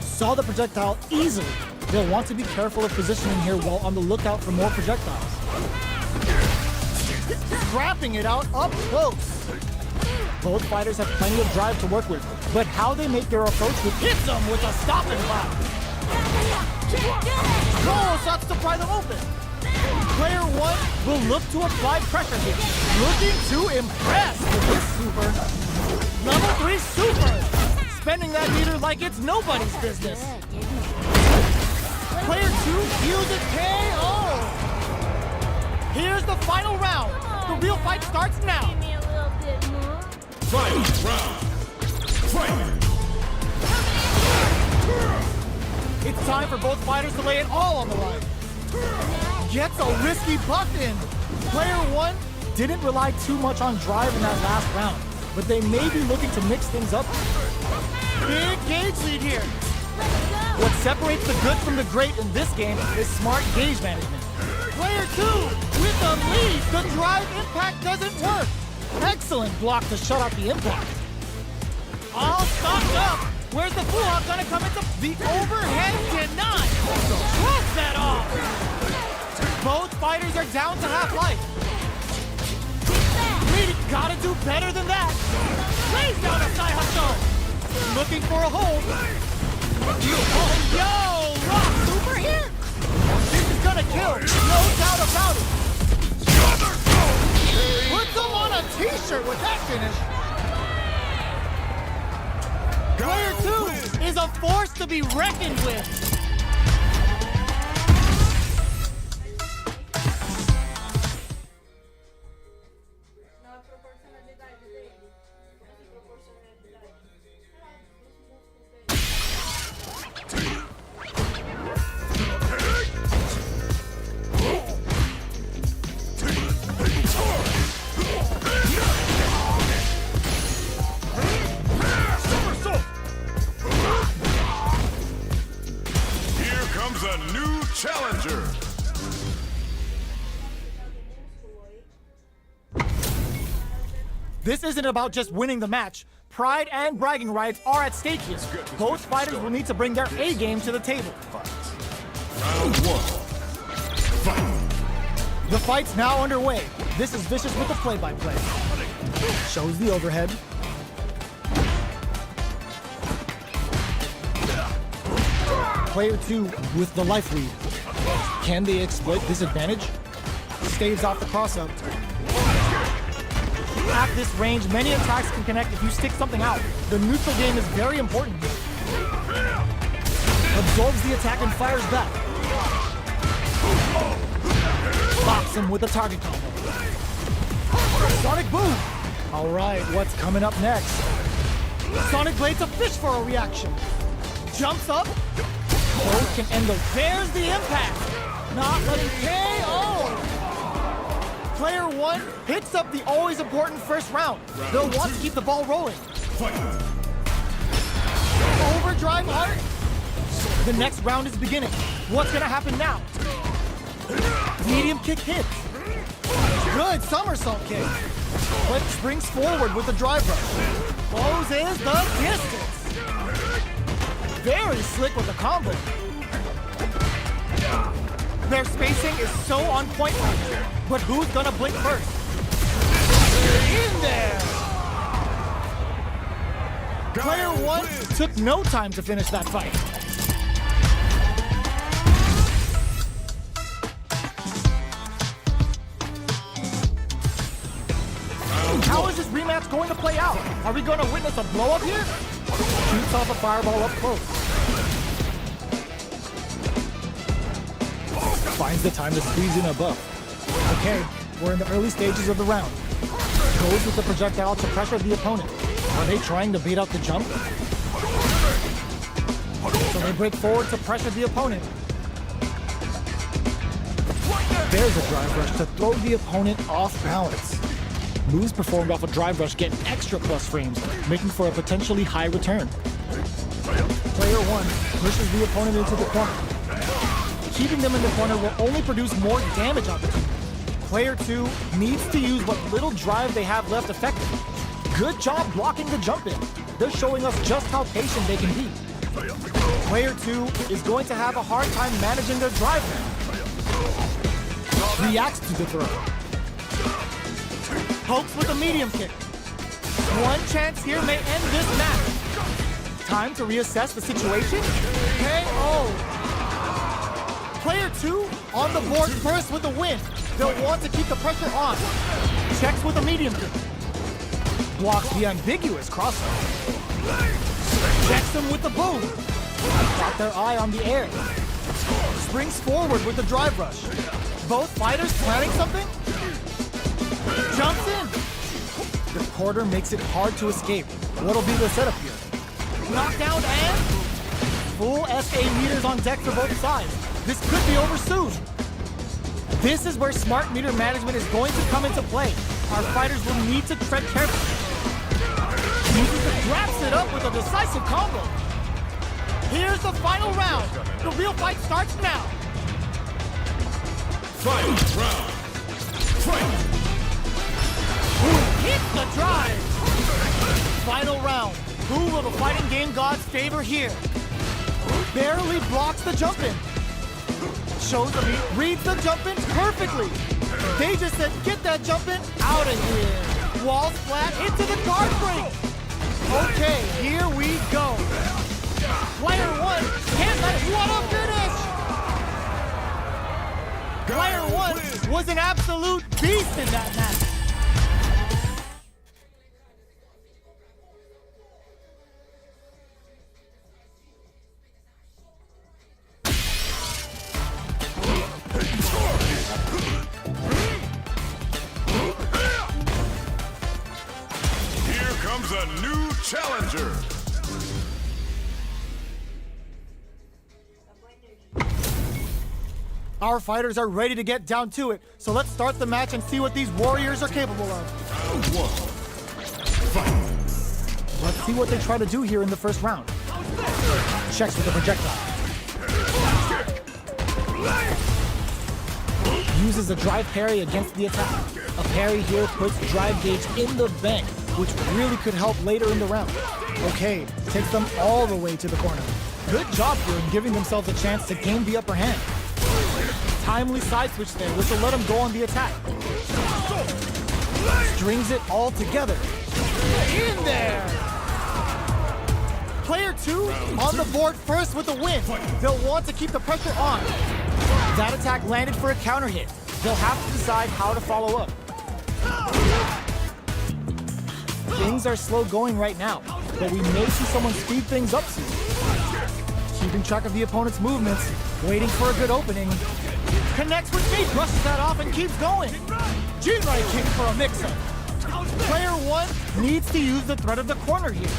[SPEAKER 2] Saw the projectile easily. They'll want to be careful of positioning here while on the lookout for more projectiles. Scrapping it out up close. Both fighters have plenty of drive to work with, but how they make their approach hits them with a stop and block. Goal shots to pry them open. Player 1 will look to apply pressure here, looking to impress with this super. Level 3 super, spending that meter like it's nobody's business. Player 2 uses KO. Here's the final round. The real fight starts now.
[SPEAKER 4] Give me a little bit more.
[SPEAKER 1] Final round. Fight.
[SPEAKER 2] It's time for both fighters to lay it all on the line. Gets a risky buff in. Player 1 didn't rely too much on drive in that last round, but they may be looking to mix things up. Big gauge lead here. What separates the good from the great in this game is smart gauge management. Player 2 with the lead. The drive impact doesn't work. Excellent block to shut out the impact. All stocked up. Where's the Fuhawk gonna come into the overhead denied? Shrugs that off. Both fighters are down to half life. Really gotta do better than that. Lays down a side hustle. Looking for a hold. Oh, yo, rock super here. This is gonna kill. No doubt about it. Puts him on a t-shirt with that finish. Player 2 is a force to be reckoned with. This isn't about just winning the match. Pride and bragging rights are at stake here. Both fighters will need to bring their A game to the table.
[SPEAKER 1] Round one. Fight.
[SPEAKER 2] The fight's now underway. This is Vicious with the play-by-play. Shows the overhead. Player 2 with the life lead. Can they exploit this advantage? Staves off the cross-up. At this range, many attacks can connect if you stick something out. The neutral game is very important. Absorbs the attack and fires back. Bops him with a target combo. Sonic Boom! Alright, what's coming up next? Sonic Blade's a fish for a reaction. Jumps up. Both can end the... There's the impact! Not letting KO! Player 1 hits up the always important first round. They'll want to keep the ball rolling. Overdrive art. The next round is beginning. What's gonna happen now? Medium kick hits. Good somersault kick. But springs forward with the drive rush. Closes the distance. Very slick with the combo. Their spacing is so on point right here. But who's gonna blink first? In there! Player 1 took no time to finish that fight. How is this rematch going to play out? Are we going to witness a blow-up here? Shoots off a fireball up close. Finds the time to squeeze in a buff. Okay, we're in the early stages of the round. Goes with the projectile to pressure the opponent. Are they trying to bait out the jump? So they break forward to pressure the opponent. There's a drive rush to throw the opponent off balance. Moves performed off a drive rush get extra plus frames, making for a potentially high return. Player 1 pushes the opponent into the corner. Keeping them in the corner will only produce more damage opportunity. Player 2 needs to use what little drive they have left effectively. Good job blocking the jump in. They're showing us just how patient they can be. Player 2 is going to have a hard time managing their drive now. Reacts to the throw. Pokes with a medium kick. One chance here may end this match. Time to reassess the situation. KO. Player 2 on the board first with a win. They'll want to keep the pressure on. Checks with a medium kick. Blocks the ambiguous crossover. Checks them with the boom. Got their eye on the air. Springs forward with the drive rush. Both fighters planning something? Jumps in. The quarter makes it hard to escape. What'll be the setup here? Knockdown and full SA meters on deck for both sides. This could be over soon. This is where smart meter management is going to come into play. Our fighters will need to tread carefully. Wraps it up with a decisive combo. Here's the final round. The real fight starts now.
[SPEAKER 1] Final round. Fight.
[SPEAKER 2] Hits the drive. Final round. Who will the fighting game gods favor here? Barely blocks the jump in. Shows the beat, reads the jump in perfectly. They just said, get that jump in out of here. Wall flat into the guard break. Okay, here we go. Player 1 can't let it. What a finish! Player 1 was an absolute beast in that match.
[SPEAKER 1] A new challenger.
[SPEAKER 2] Our fighters are ready to get down to it, so let's start the match and see what these warriors are capable of.
[SPEAKER 1] Round 1. Fight.
[SPEAKER 2] Let's see what they try to do here in the first round. Checks with the projectile. Uses a drive parry against the attack. A parry here puts drive gauge in the bank, which really could help later in the round. Okay, takes them all the way to the corner. Good job here in giving themselves a chance to gain the upper hand. Timely side switch there, which will let him go on the attack. Strings it all together. In there! Player 2 on the board first with the win. They'll want to keep the pressure on. That attack landed for a counter hit. They'll have to decide how to follow up. Things are slow going right now, but we may see someone speed things up soon. Keeping track of the opponent's movements, waiting for a good opening. Connects with feet, brushes that off and keeps going. Jinrai kick for a mix-up. Player 1 needs to use the threat of the corner here.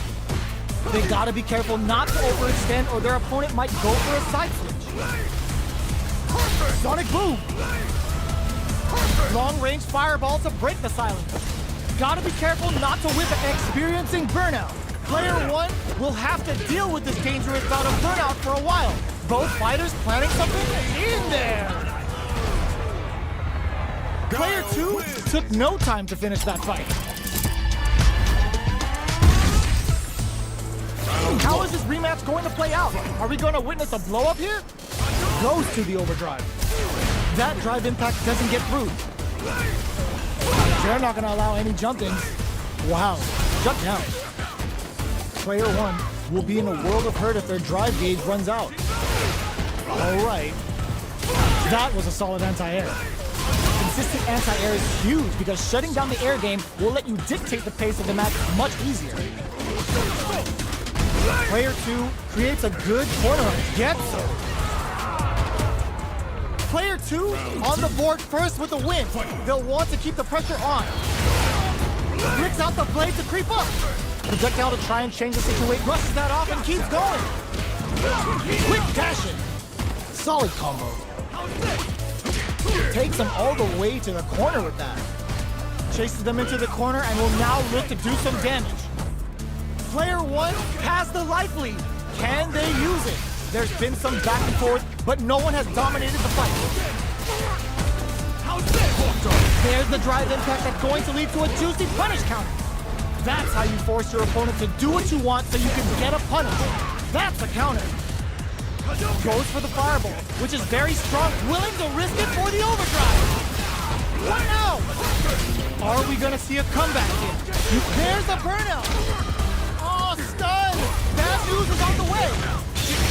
[SPEAKER 2] They gotta be careful not to overextend or their opponent might go for a side switch. Sonic boom! Long-range fireball to break the silence. Gotta be careful not to whip it, experiencing burnout. Player 1 will have to deal with this dangerous bout of burnout for a while. Both fighters planning something in there. Player 2 took no time to finish that fight. How is this rematch going to play out? Are we going to witness a blow-up here? Goes to the overdrive. That drive impact doesn't get through. They're not going to allow any jumpings. Wow, shut down. Player 1 will be in a world of hurt if their drive gauge runs out. All right. That was a solid anti-air. Consistent anti-air is huge because shutting down the air game will let you dictate the pace of the match much easier. Player 2 creates a good corner and gets it. Player 2 on the board first with the win. They'll want to keep the pressure on. Flicks out the blade to creep up. Projectile to try and change the situation. Brushes that off and keeps going. Quick dashing. Solid combo. Takes them all the way to the corner with that. Chases them into the corner and will now look to do some damage. Player 1 has the life lead. Can they use it? There's been some back and forth, but no one has dominated the fight. There's the drive impact that's going to lead to a juicy punish counter. That's how you force your opponent to do what you want so you can get a punish. That's a counter. Goes for the fireball, which is very strong, willing to risk it for the overdrive. What now? Are we gonna see a comeback here? There's a burnout. Oh, stun! Bad news is on the way.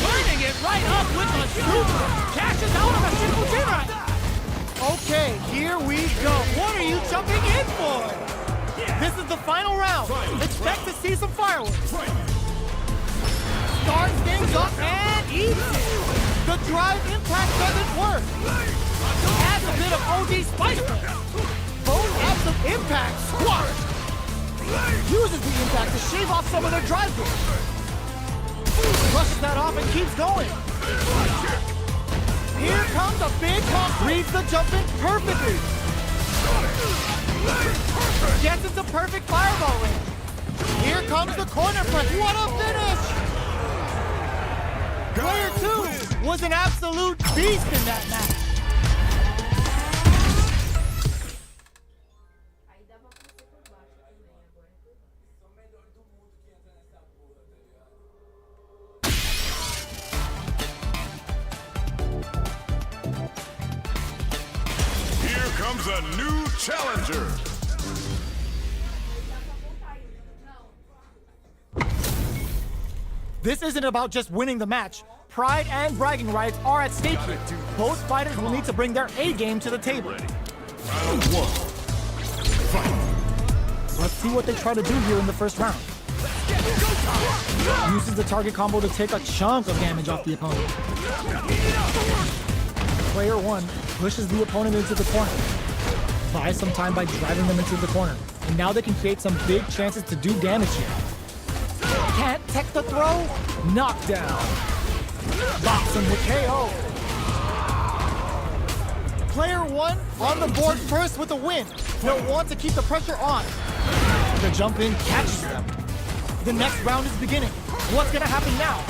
[SPEAKER 3] Turning it right up with a super.
[SPEAKER 2] Cashes out of a single Jinrai. Okay, here we go. What are you jumping in for? This is the final round. Expect to see some fireworks. Starts things up and eats it. The drive impact doesn't work. Adds a bit of OD spice. Both apps of impact squash. Uses the impact to shave off some of their drive gauge. Brushes that off and keeps going. Here comes a big pump. Reads the jump in perfectly. Gets into perfect fireball range. Here comes the corner press. What a finish! Player 2 was an absolute beast in that match.
[SPEAKER 1] Here comes a new challenger.
[SPEAKER 2] This isn't about just winning the match. Pride and bragging rights are at stake here. Both fighters will need to bring their A game to the table.
[SPEAKER 1] Round 1. Fight.
[SPEAKER 2] Let's see what they try to do here in the first round. Uses the target combo to take a chunk of damage off the opponent. Player 1 pushes the opponent into the corner. Buys some time by driving them into the corner. And now they can create some big chances to do damage here. Can't tech the throw? Knockdown. Box him with KO. Player 1 on the board first with a win. They'll want to keep the pressure on. The jump in catches them. The next round is beginning. What's gonna happen now?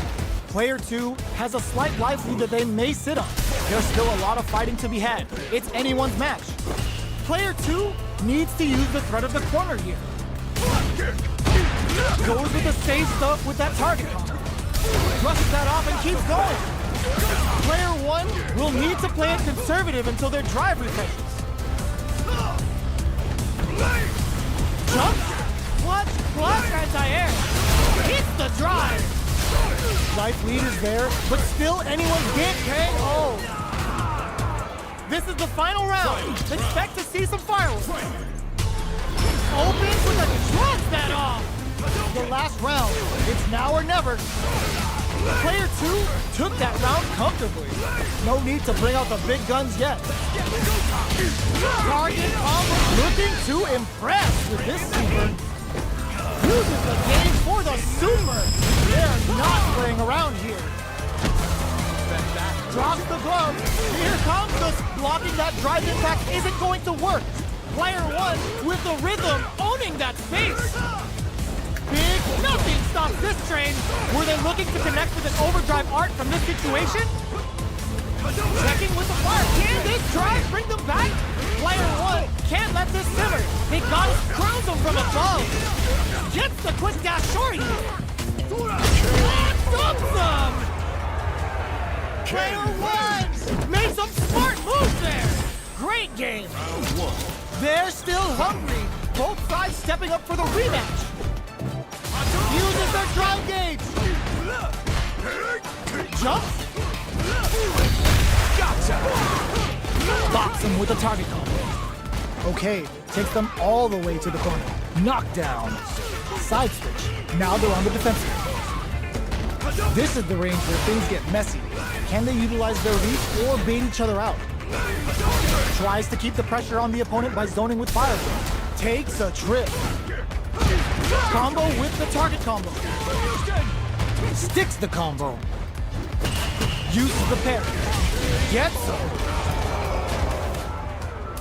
[SPEAKER 2] Player 2 has a slight life lead that they may sit on. There's still a lot of fighting to be had. It's anyone's match. Player 2 needs to use the threat of the corner here. Goes with the safe stuff with that target combo. Brushes that off and keeps going. Player 1 will need to play it conservative until their drive refreshes. Jump, clutch, plus anti-air. Hits the drive. Life lead is there, but still anyone get KO. This is the final round. Expect to see some fireworks. Opens with a drugs that off. The last round. It's now or never. Player 2 took that round comfortably. No need to bring out the big guns yet. Target combo looking to impress with this super. Uses the game for the super. They're not playing around here. Drops the glove. Here comes the blocking that drive impact isn't going to work. Player 1 with the rhythm owning that space. Big, nothing stops this train. Were they looking to connect with an overdrive art from this situation? Checking with the fire. Can this drive bring them back? Player 1 can't let this simmer. They gotta crown them from above. Gets the quick dash shorty. Dumps them. Player 1 made some smart moves there. Great game. They're still hungry. Both sides stepping up for the rematch. Uses their drive gauge. Jumps. Gotcha. Box him with a target combo. Okay, takes them all the way to the corner. Knockdown. Side switch. Now they're on the defensive. This is the range where things get messy. Can they utilize their reach or bait each other out? Tries to keep the pressure on the opponent by zoning with fire. Takes a trip. Combo with the target combo. Sticks the combo. Uses the parry. Gets him.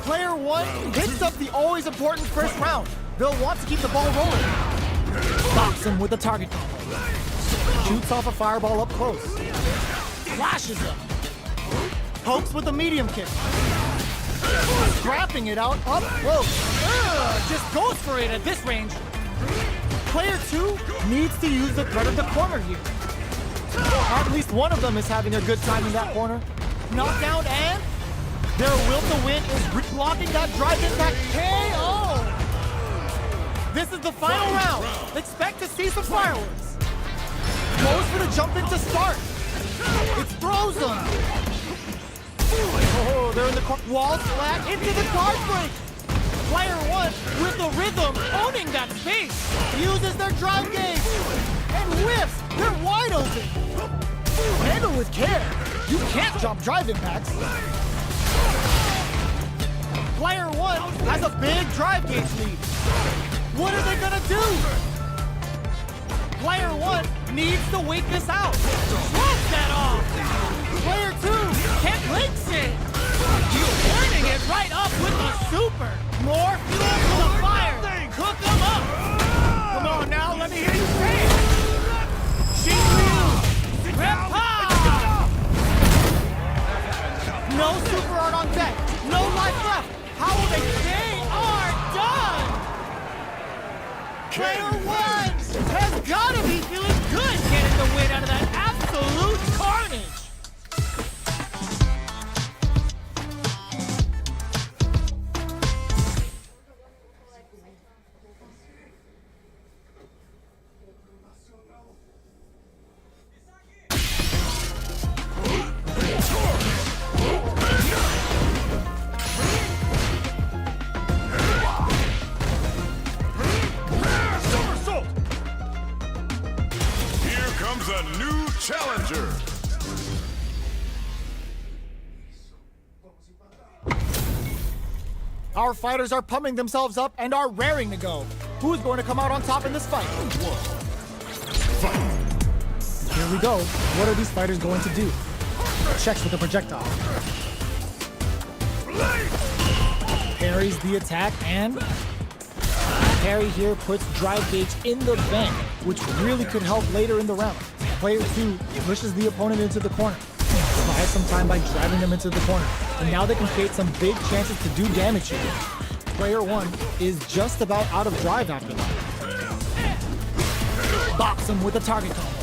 [SPEAKER 2] Player 1 hits up the always important first round. They'll want to keep the ball rolling. Box him with the target combo. Shoots off a fireball up close. Flashes him. Pokes with a medium kick. Scrapping it out up close. Just goes for it at this range. Player 2 needs to use the threat of the corner here. At least one of them is having a good time in that corner. Knockdown and their will to win is blocking that drive impact KO. This is the final round. Expect to see some fireworks. Goes for the jump in to start. It's frozen. Oh, they're in the corner. Wall flat into the guard break. Player 1 with the rhythm owning that space. Uses their drive gauge and whiffs. They're wide open. Handle with care. You can't drop drive impacts. Player 1 has a big drive gauge lead. What are they gonna do? Player 1 needs to wait this out. Drops that off. Player 2 can't links it. Turning it right up with the super. More fuel for the fire. Cook them up. Come on now, let me hear you say it. No super art on deck. No life left. How will they? They are done. Player 1 has got to be feeling good getting the win out of that absolute carnage.
[SPEAKER 1] A new challenger.
[SPEAKER 2] Our fighters are pumping themselves up and are raring to go. Who's going to come out on top in this fight? Here we go. What are these fighters going to do? Checks with the projectile. Parries the attack and parry here puts drive gauge in the bank, which really could help later in the round. Player 2 pushes the opponent into the corner. Buys some time by driving them into the corner. And now they can create some big chances to do damage here. Player 1 is just about out of drive after that. Box him with a target combo.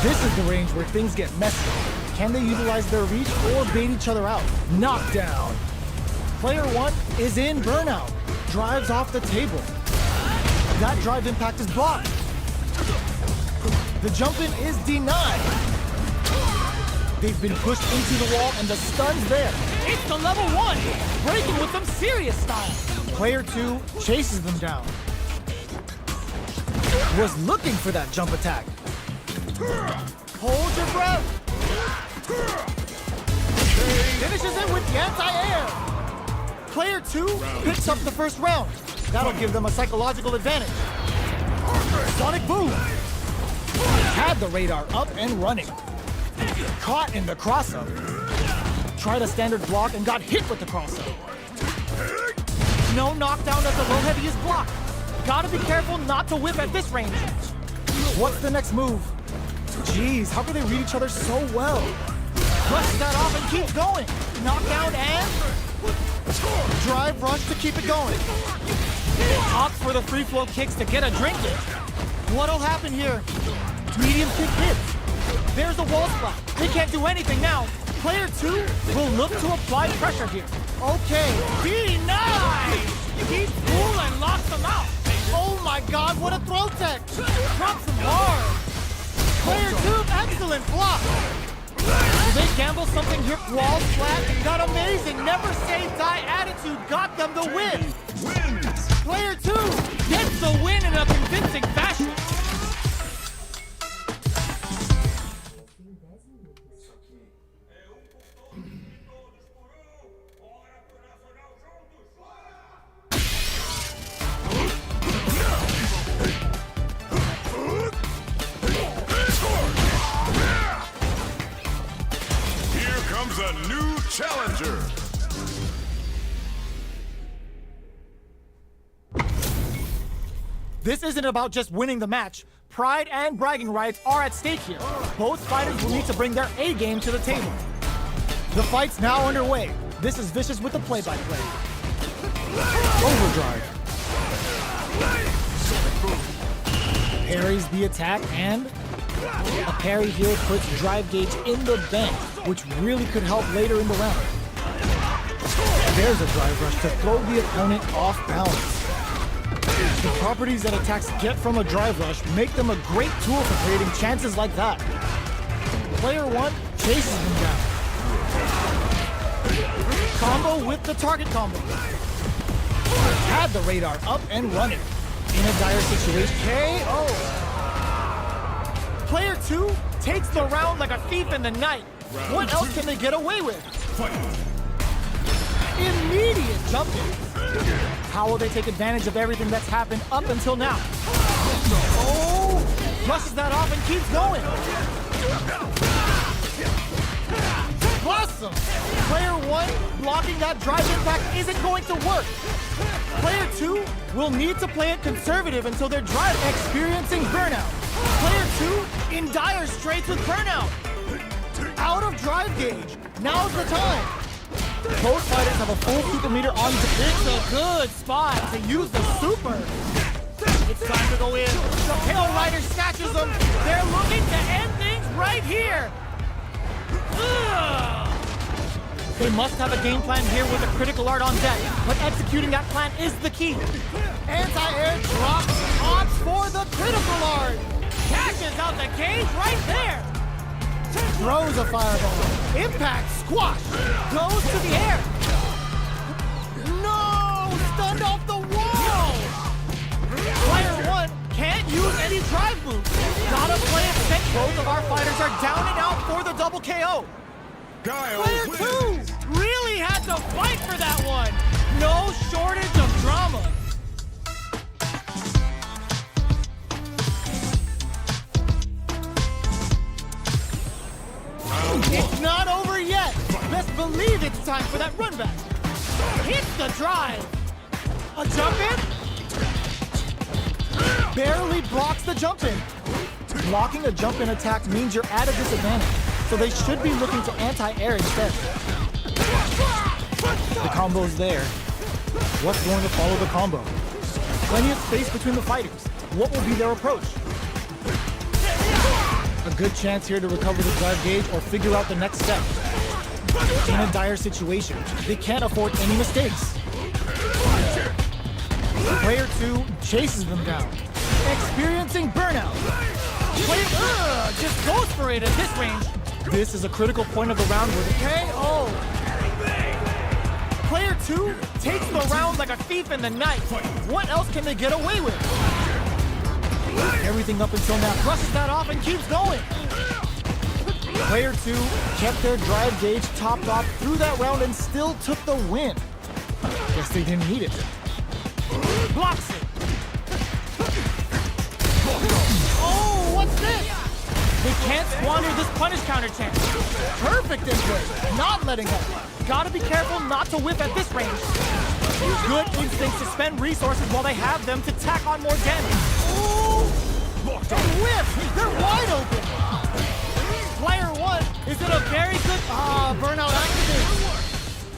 [SPEAKER 2] This is the range where things get messy. Can they utilize their reach or bait each other out? Knockdown. Player 1 is in burnout. Drives off the table. That drive impact is blocked. The jump in is denied. They've been pushed into the wall and the stun's there.
[SPEAKER 3] It's the level 1, breaking with some serious style.
[SPEAKER 2] Player 2 chases them down. Was looking for that jump attack. Hold your breath. Finishes it with the anti-air. Player 2 picks up the first round. That'll give them a psychological advantage. Sonic boom. Had the radar up and running. Caught in the cross-up. Tried a standard block and got hit with the cross-up. No knockdown as the low heavy is blocked. Gotta be careful not to whip at this range. What's the next move? Jeez, how can they read each other so well? Brushes that off and keeps going. Knockdown and drive rush to keep it going. Opts for the free flow kicks to get a drink in. What'll happen here? Medium kick hits. There's a wall spot. They can't do anything now. Player 2 will look to apply pressure here. Okay.
[SPEAKER 3] Denied! He's cool and locks them out.
[SPEAKER 2] Oh my god, what a throw tech!
[SPEAKER 3] Drops him hard.
[SPEAKER 2] Player 2, excellent block!
[SPEAKER 3] Did they gamble something here?
[SPEAKER 2] Wall flat, got amazing, never say die attitude, got them the win! Player 2
[SPEAKER 3] Gets the win in a convincing fashion.
[SPEAKER 1] A new challenger.
[SPEAKER 2] This isn't about just winning the match. Pride and bragging rights are at stake here. Both fighters will need to bring their A game to the table. The fight's now underway. This is Vicious with the play-by-play. Overdrive. Parries the attack and a parry here puts drive gauge in the bank, which really could help later in the round. There's a drive rush to throw the opponent off balance. The properties that attacks get from a drive rush make them a great tool for creating chances like that. Player 1 chases them down. Combo with the target combo. Had the radar up and running. In a dire situation, KO. Player 2 takes the round like a thief in the night. What else can they get away with? Immediate jumping. How will they take advantage of everything that's happened up until now? Oh, brushes that off and keeps going. Awesome. Player 1 blocking that drive impact isn't going to work. Player 2 will need to play it conservative until their drive experiencing burnout. Player 2 in dire straits with burnout. Out of drive gauge. Now's the time. Both fighters have a full super meter on the
[SPEAKER 3] It's a good spot
[SPEAKER 2] to use the super. It's time to go in. The Pale Rider snatches them.
[SPEAKER 3] They're looking to end things right here. Ugh.
[SPEAKER 2] They must have a game plan here with a critical art on deck, but executing that plan is the key. Anti-air drops, opts for the critical art.
[SPEAKER 3] Cashes out the cage right there.
[SPEAKER 2] Throws a fireball. Impact, squash, goes to the air. No, stunned off the wall. Player 1 can't use any drive moves. Gotta play it safe. Both of our fighters are down and out for the double KO. Player 2
[SPEAKER 3] Really had to fight for that one.
[SPEAKER 2] no shortage of drama. It's not over yet. Best believe it's time for that run back.
[SPEAKER 3] Hits the drive.
[SPEAKER 2] A jump in? Barely blocks the jump in. Blocking a jump in attack means you're at a disadvantage, so they should be looking to anti-air instead. The combo's there. What's going to follow the combo? Plenty of space between the fighters. What will be their approach? A good chance here to recover the drive gauge or figure out the next step. In a dire situation, they can't afford any mistakes. Player 2 chases them down, experiencing burnout.
[SPEAKER 3] Player just goes for it at this range.
[SPEAKER 2] This is a critical point of the round where the KO.
[SPEAKER 3] Player 2 takes the round like a thief in the night. What else can they get away with?
[SPEAKER 2] Everything up until now
[SPEAKER 3] Brushes that off and keeps going.
[SPEAKER 2] Player 2 kept their drive gauge topped off through that round and still took the win. Guess they didn't need it.
[SPEAKER 3] Blocks it. Oh, what's this? They can't squander this punish counter chance.
[SPEAKER 2] Perfect input, not letting up.
[SPEAKER 3] Gotta be careful not to whiff at this range. Good instincts to spend resources while they have them to tack on more damage.
[SPEAKER 2] Ooh! And whiff! They're wide open!
[SPEAKER 3] Player 1 is in a very good
[SPEAKER 2] Burnout activated.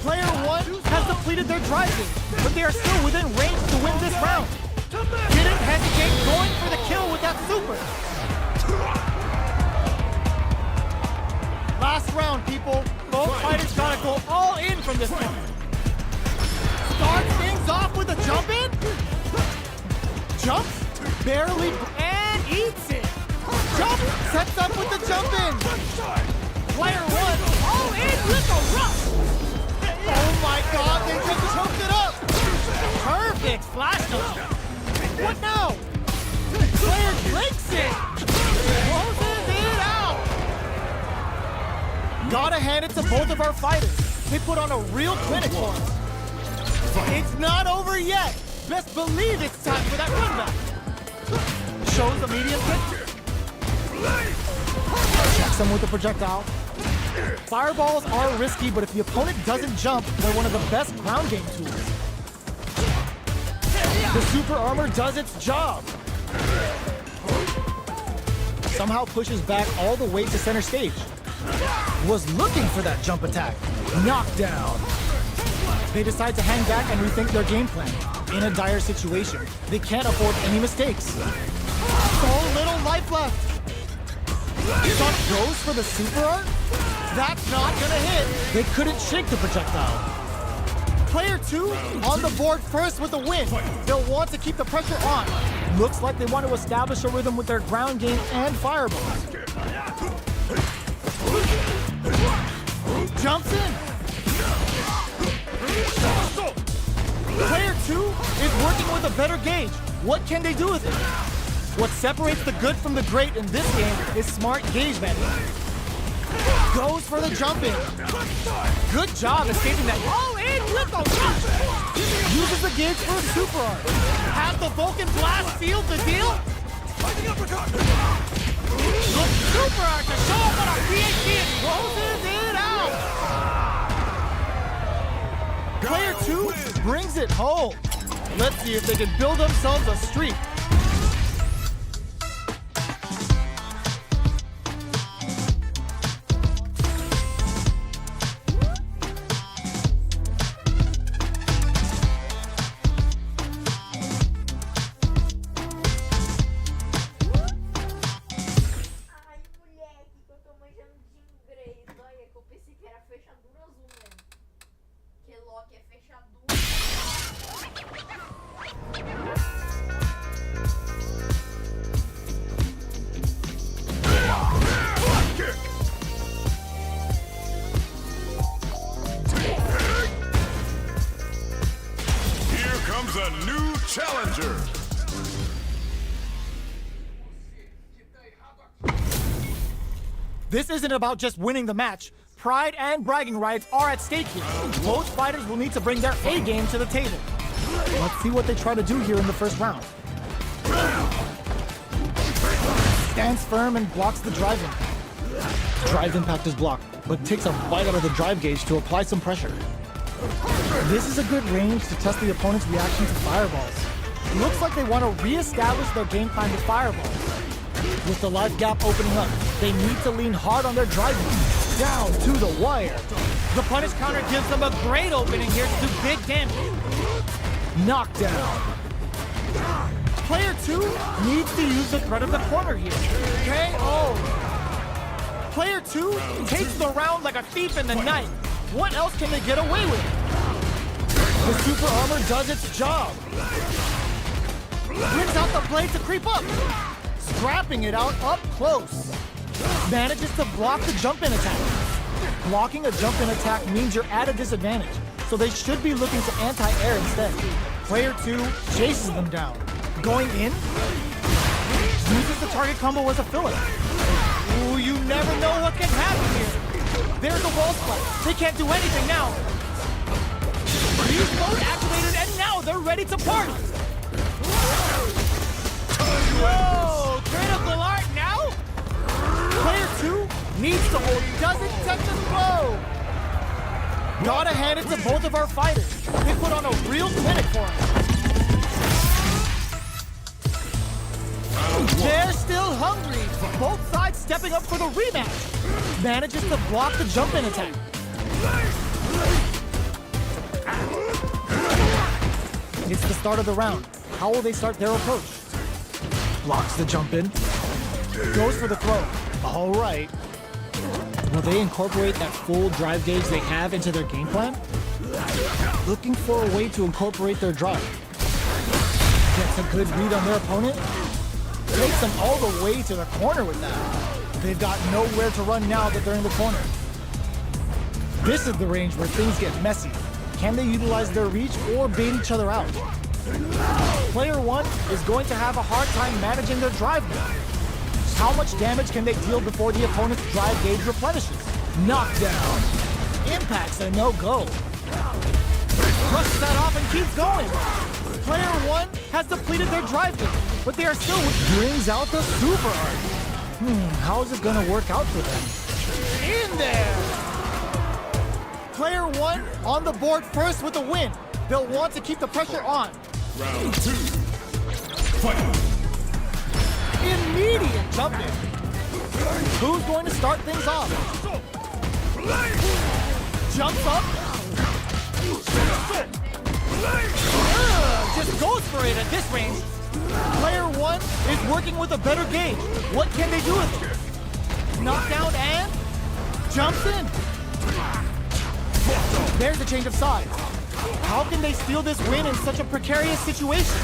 [SPEAKER 3] Player 1 has depleted their drive gauge, but they are still within range to win this round. Didn't hesitate going for the kill with that super. Last round, people. Both fighters gotta go all in from this one. Starts things off with a jump in. Jumps, barely, and eats it. Jump, sets up with the jump in. Player 1, all in with the rush. Oh my god, they just choked it up. Perfect flash jump. What now? Player breaks it. Closes it out. Gotta hand it to both of our fighters. They put on a real clinic for us. It's not over yet. Best believe it's time for that run back. Shows a medium kick.
[SPEAKER 2] Checks them with the projectile. Fireballs are risky, but if the opponent doesn't jump, they're one of the best ground game tools. The super armor does its job. Somehow pushes back all the way to center stage. Was looking for that jump attack. Knockdown. They decide to hang back and rethink their game plan. In a dire situation, they can't afford any mistakes.
[SPEAKER 3] So little life left.
[SPEAKER 2] Shot goes for the super art?
[SPEAKER 3] That's not gonna hit.
[SPEAKER 2] They couldn't shake the projectile.
[SPEAKER 3] Player 2 on the board first with a win. They'll want to keep the pressure on.
[SPEAKER 2] Looks like they want to establish a rhythm with their ground game and fireballs.
[SPEAKER 3] Jumps in. Player 2 is working with a better gauge. What can they do with it? What separates the good from the great in this game is smart gauge management. Goes for the jump in. Good job escaping that. All in with the rush. Uses the gauge for a super art. Has the Vulcan blast sealed the deal? Look, super art to show up on a PhD and closes it out. Player 2 brings it home. Let's see if they can build themselves a streak.
[SPEAKER 4] Ai, moleque, que eu tô manjando de inglês. Olha, que eu pensei que era fechadura azul mesmo. Que Loki é fechadura.
[SPEAKER 1] Here comes a new challenger.
[SPEAKER 3] This isn't about just winning the match. Pride and bragging rights are at stake here. Both fighters will need to bring their A game to the table.
[SPEAKER 2] Let's see what they try to do here in the first round. Stands firm and blocks the drive impact. Drive impact is blocked, but takes a bite out of the drive gauge to apply some pressure. This is a good range to test the opponent's reaction to fireballs.
[SPEAKER 3] Looks like they want to re-establish their game plan with fireballs.
[SPEAKER 2] With the life gap opening up, they need to lean hard on their driving. Down to the wire. The punish counter gives them a great opening here to do big damage. Knockdown. Player 2 needs to use the threat of the corner here. KO. Player 2 takes the round like a thief in the night. What else can they get away with? The super armor does its job. Brings out the blade to creep up. Scrapping it out up close. Manages to block the jump-in attack. Blocking a jump-in attack means you're at a disadvantage, so they should be looking to anti-air instead. Player 2 chases them down. Going in, uses the target combo as a filler. Ooh, you never know what can happen here. There's a wall splat. They can't do anything now. Use mode activated, and now they're ready to party. Whoa, critical art now? Player 2 needs to hold, doesn't touch the flow. Gotta hand it to both of our fighters. They put on a real clinic for us. They're still hungry. Both sides stepping up for the rematch. Manages to block the jump-in attack. It's the start of the round. How will they start their approach? Blocks the jump-in. Goes for the throw. All right. Will they incorporate that full drive gauge they have into their game plan? Looking for a way to incorporate their drive. Gets a good read on their opponent. Takes them all the way to the corner with that. They've got nowhere to run now that they're in the corner. This is the range where things get messy. Can they utilize their reach or bait each other out? Player 1 is going to have a hard time managing their drive now. How much damage can they deal before the opponent's drive gauge replenishes? Knockdown. Impact's a no-go. Brushes that off and keeps going. Player 1 has depleted their drive gauge, but they are still brings out the super art. How is it gonna work out for them? In there! Player 1 on the board first with a win. They'll want to keep the pressure on.
[SPEAKER 1] Round 2. Fight.
[SPEAKER 2] Immediate jump in. Who's going to start things off? Jumps up. Just goes for it at this range. Player 1 is working with a better gauge. What can they do with it? Knockdown and jumps in. There's a change of sides. How can they steal this win in such a precarious situation?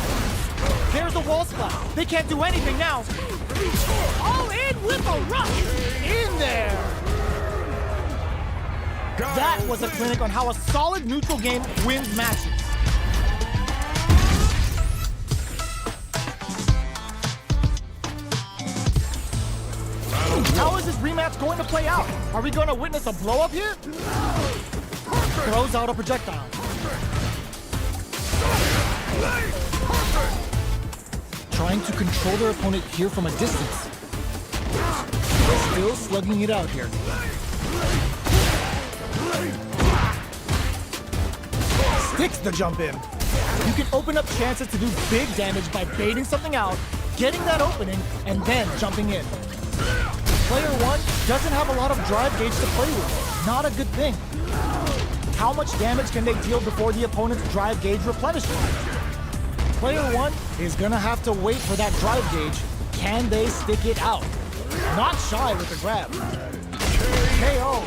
[SPEAKER 2] There's the wall splat. They can't do anything now. All in with a rush. In there. That was a clinic on how a solid neutral game wins matches. How is this rematch going to play out? Are we going to witness a blow up here? Throws out a projectile. Trying to control their opponent here from a distance. Still slugging it out here. Sticks the jump in. You can open up chances to do big damage by baiting something out, getting that opening, and then jumping in. Player 1 doesn't have a lot of drive gauge to play with. Not a good thing. How much damage can they deal before the opponent's drive gauge replenishes? Player 1 is gonna have to wait for that drive gauge. Can they stick it out? Not shy with the grab. KO.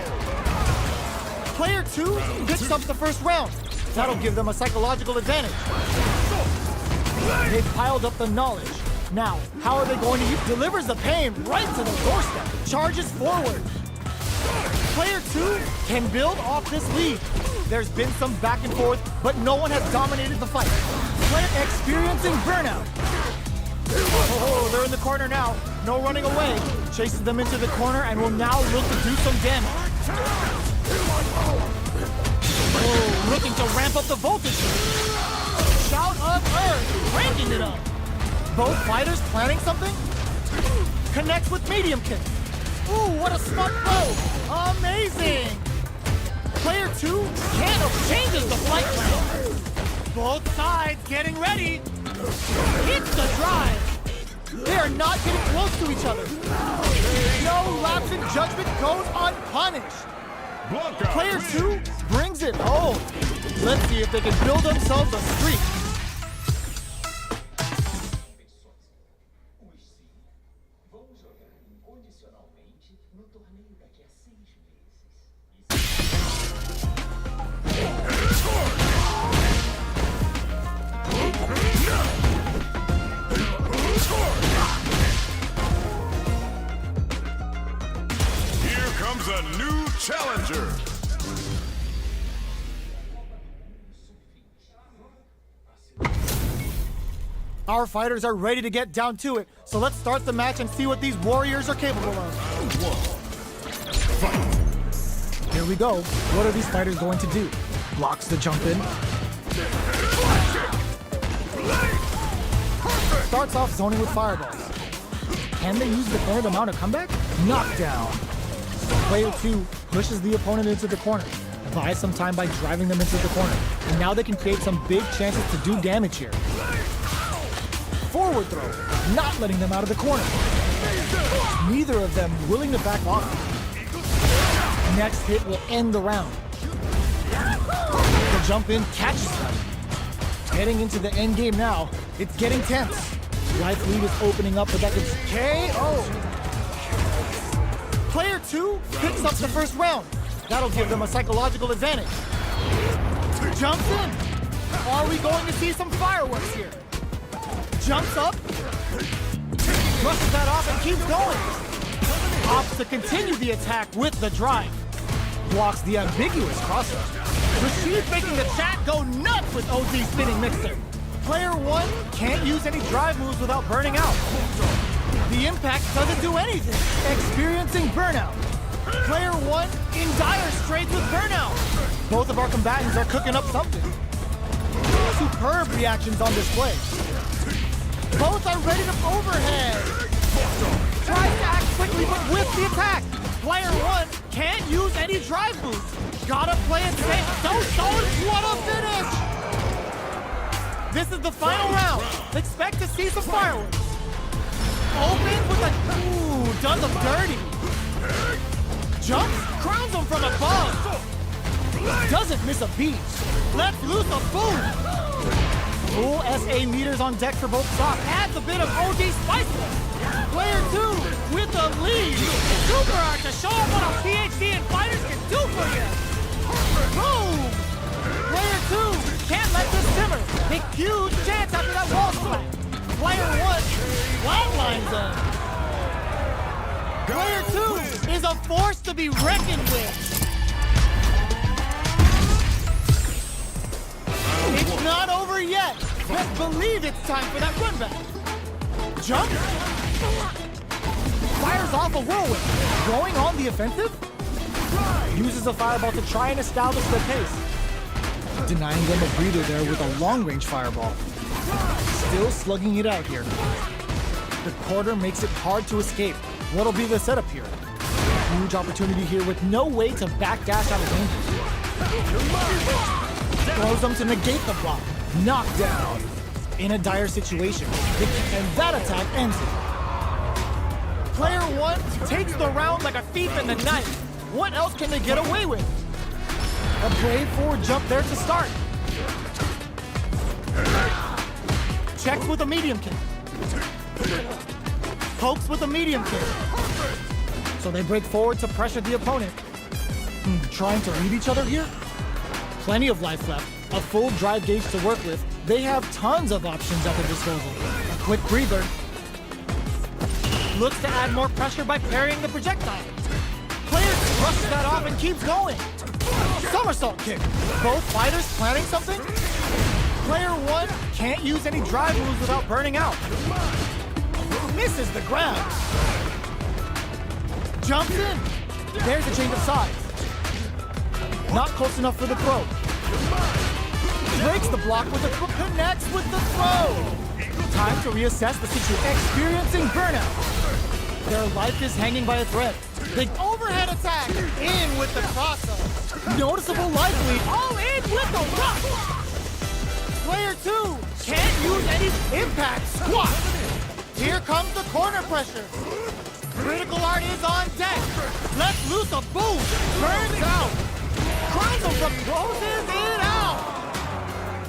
[SPEAKER 2] Player 2 picks up the first round. That'll give them a psychological advantage. They've piled up the knowledge. Now, how are they going to use? Delivers the pain right to the doorstep. Charges forward. Player 2 can build off this lead. There's been some back and forth, but no one has dominated the fight. Player experiencing burnout. Oh, they're in the corner now. No running away. Chases them into the corner and will now look to do some damage. Oh, looking to ramp up the voltage. Shout of Earth, cranking it up. Both fighters planning something? Connects with medium kick. Ooh, what a smart throw. Amazing. Player 2 changes the flight plan. Both sides getting ready. Hits the drive. They are not getting close to each other. No lapse in judgment goes unpunished.
[SPEAKER 1] Blanca
[SPEAKER 2] Player
[SPEAKER 1] wins.
[SPEAKER 2] 2 brings it home. Let's see if they can build themselves a streak.
[SPEAKER 6] Os sim, vamos jogar incondicionalmente no torneio daqui a 6 meses.
[SPEAKER 1] Here comes a new challenger.
[SPEAKER 2] Our fighters are ready to get down to it, so let's start the match and see what these warriors are capable of. Here we go. What are these fighters going to do? Blocks the jump in. Starts off zoning with fireballs. Can they use the third amount of comeback? Knockdown. Player 2 pushes the opponent into the corner. Buys some time by driving them into the corner. And now they can create some big chances to do damage here. Forward throw, not letting them out of the corner. Neither of them willing to back off. Next hit will end the round. The jump in catches them. Heading into the end game now, it's getting tense. Life lead is opening up, but that is KO. Player 2 picks up the first round. That'll give them a psychological advantage. Jumps in. Are we going to see some fireworks here? Jumps up, brushes that off and keeps going. Opts to continue the attack with the drive. Blocks the ambiguous crosser. Rashid making the chat go nuts with OZ spinning mixer. Player 1 can't use any drive moves without burning out. The impact doesn't do anything, experiencing burnout. Player 1 in dire straits with burnout. Both of our combatants are cooking up something. Superb reactions on display. Both are ready to overhead. Tries to act quickly, but with the attack. Player 1 can't use any drive moves. Gotta play it safe. Don't what a finish! This is the final round. Expect to see some fireworks. Opens with a, does them dirty. Jumps, crowns him from above. Doesn't miss a beat. Lets loose a boom. Full SA meters on deck for both stops. Adds a bit of OD spice. Player 2 with the lead. Super art to show them what a PhD in fighters can do for you. Boom! Player 2 can't let this simmer. Big huge chance after that wall smack. Player 1 flatlines them. Player 2 is a force to be reckoned with. It's not over yet. Best believe it's time for that run back. Jump. Fires off a whirlwind. Going on the offensive. Uses a fireball to try and establish the pace. Denying them a breather there with a long-range fireball. Still slugging it out here. The quarter makes it hard to escape. What'll be the setup here? Huge opportunity here with no way to backdash out of danger. Throws them to negate the block. Knockdown. In a dire situation. And that attack ends it. Player 1 takes the round like a thief in the night. What else can they get away with? A brave forward jump there to start. Checks with a medium kick. Pokes with a medium kick. So they break forward to pressure the opponent. Trying to read each other here? Plenty of life left. A full drive gauge to work with. They have tons of options at their disposal. A quick breather. Looks to add more pressure by parrying the projectile. Player brushes that off and keeps going. Somersault kick. Both fighters planning something? Player 1 can't use any drive moves without burning out. Misses the grab. Jumps in. There's a change of sides. Not close enough for the throw. Breaks the block with the connects with the throw. Time to reassess the situation. Experiencing burnout. Their life is hanging by a thread. Big overhead attack. In with the crosser. Noticeable life lead. All in with the rush. Player 2 can't use any impact. Squat. Here comes the corner pressure.
[SPEAKER 3] Critical art is on deck. Let's loose a boom. Burns out. Crowns from closes it out.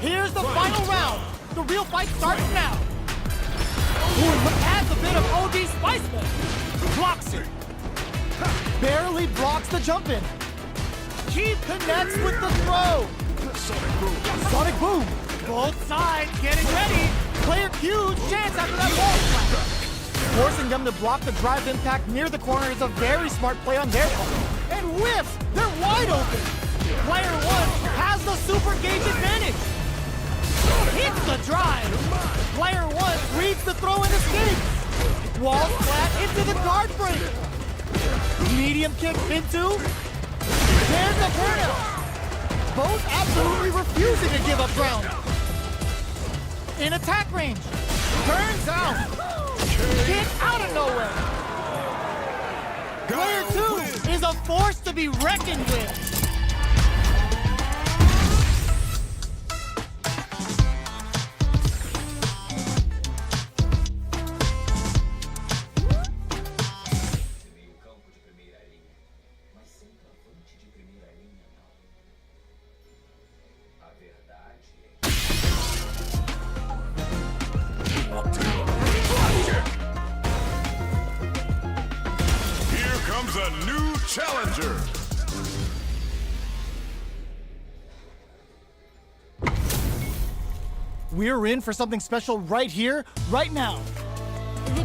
[SPEAKER 3] Here's the final round. The real fight starts now. Ooh, adds a bit of OD spice. Blocks it. Barely blocks the jump in. Keep connects with the throw. Sonic boom. Both sides getting ready. Player huge chance after that wall slap. Forcing them to block the drive impact near the corner is a very smart play on their part. And whiffs. They're wide open. Player one has the super gauge advantage. Hits the drive. Player one reads the throw and escapes. Wall flat into the guard break. Medium kick into. There's the burnout. Both absolutely refusing to give up ground. In attack range. Turns out. Kick out of nowhere. Player two is a force to be reckoned with.
[SPEAKER 6] Meio campo de primeira linha, mas centroavante de primeira linha não. A verdade é
[SPEAKER 1] Here comes a new challenger.
[SPEAKER 3] We're in for something special right here, right now.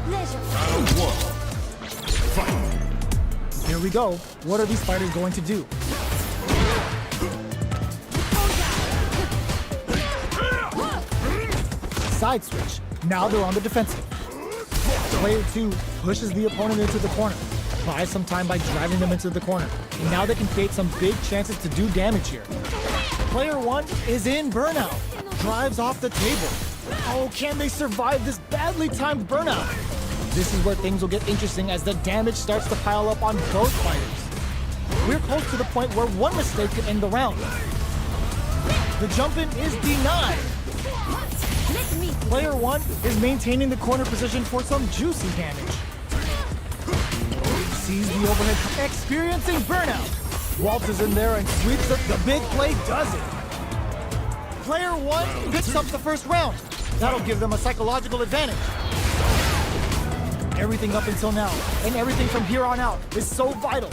[SPEAKER 1] Round one.
[SPEAKER 3] Here we go. What are these fighters going to do? Side switch. Now they're on the defensive. Player two pushes the opponent into the corner. Buys some time by driving them into the corner. And now they can create some big chances to do damage here. Player one is in burnout. Drives off the table. Oh, can they survive this badly timed burnout? This is where things will get interesting as the damage starts to pile up on both fighters. We're close to the point where one mistake could end the round. The jump-in is denied. Player one is maintaining the corner position for some juicy damage. Sees the overhead, experiencing burnout. Waltzes in there and sweeps it. The big play does it. Player one picks up the first round. That'll give them a psychological advantage. Everything up until now, and everything from here on out, is so vital.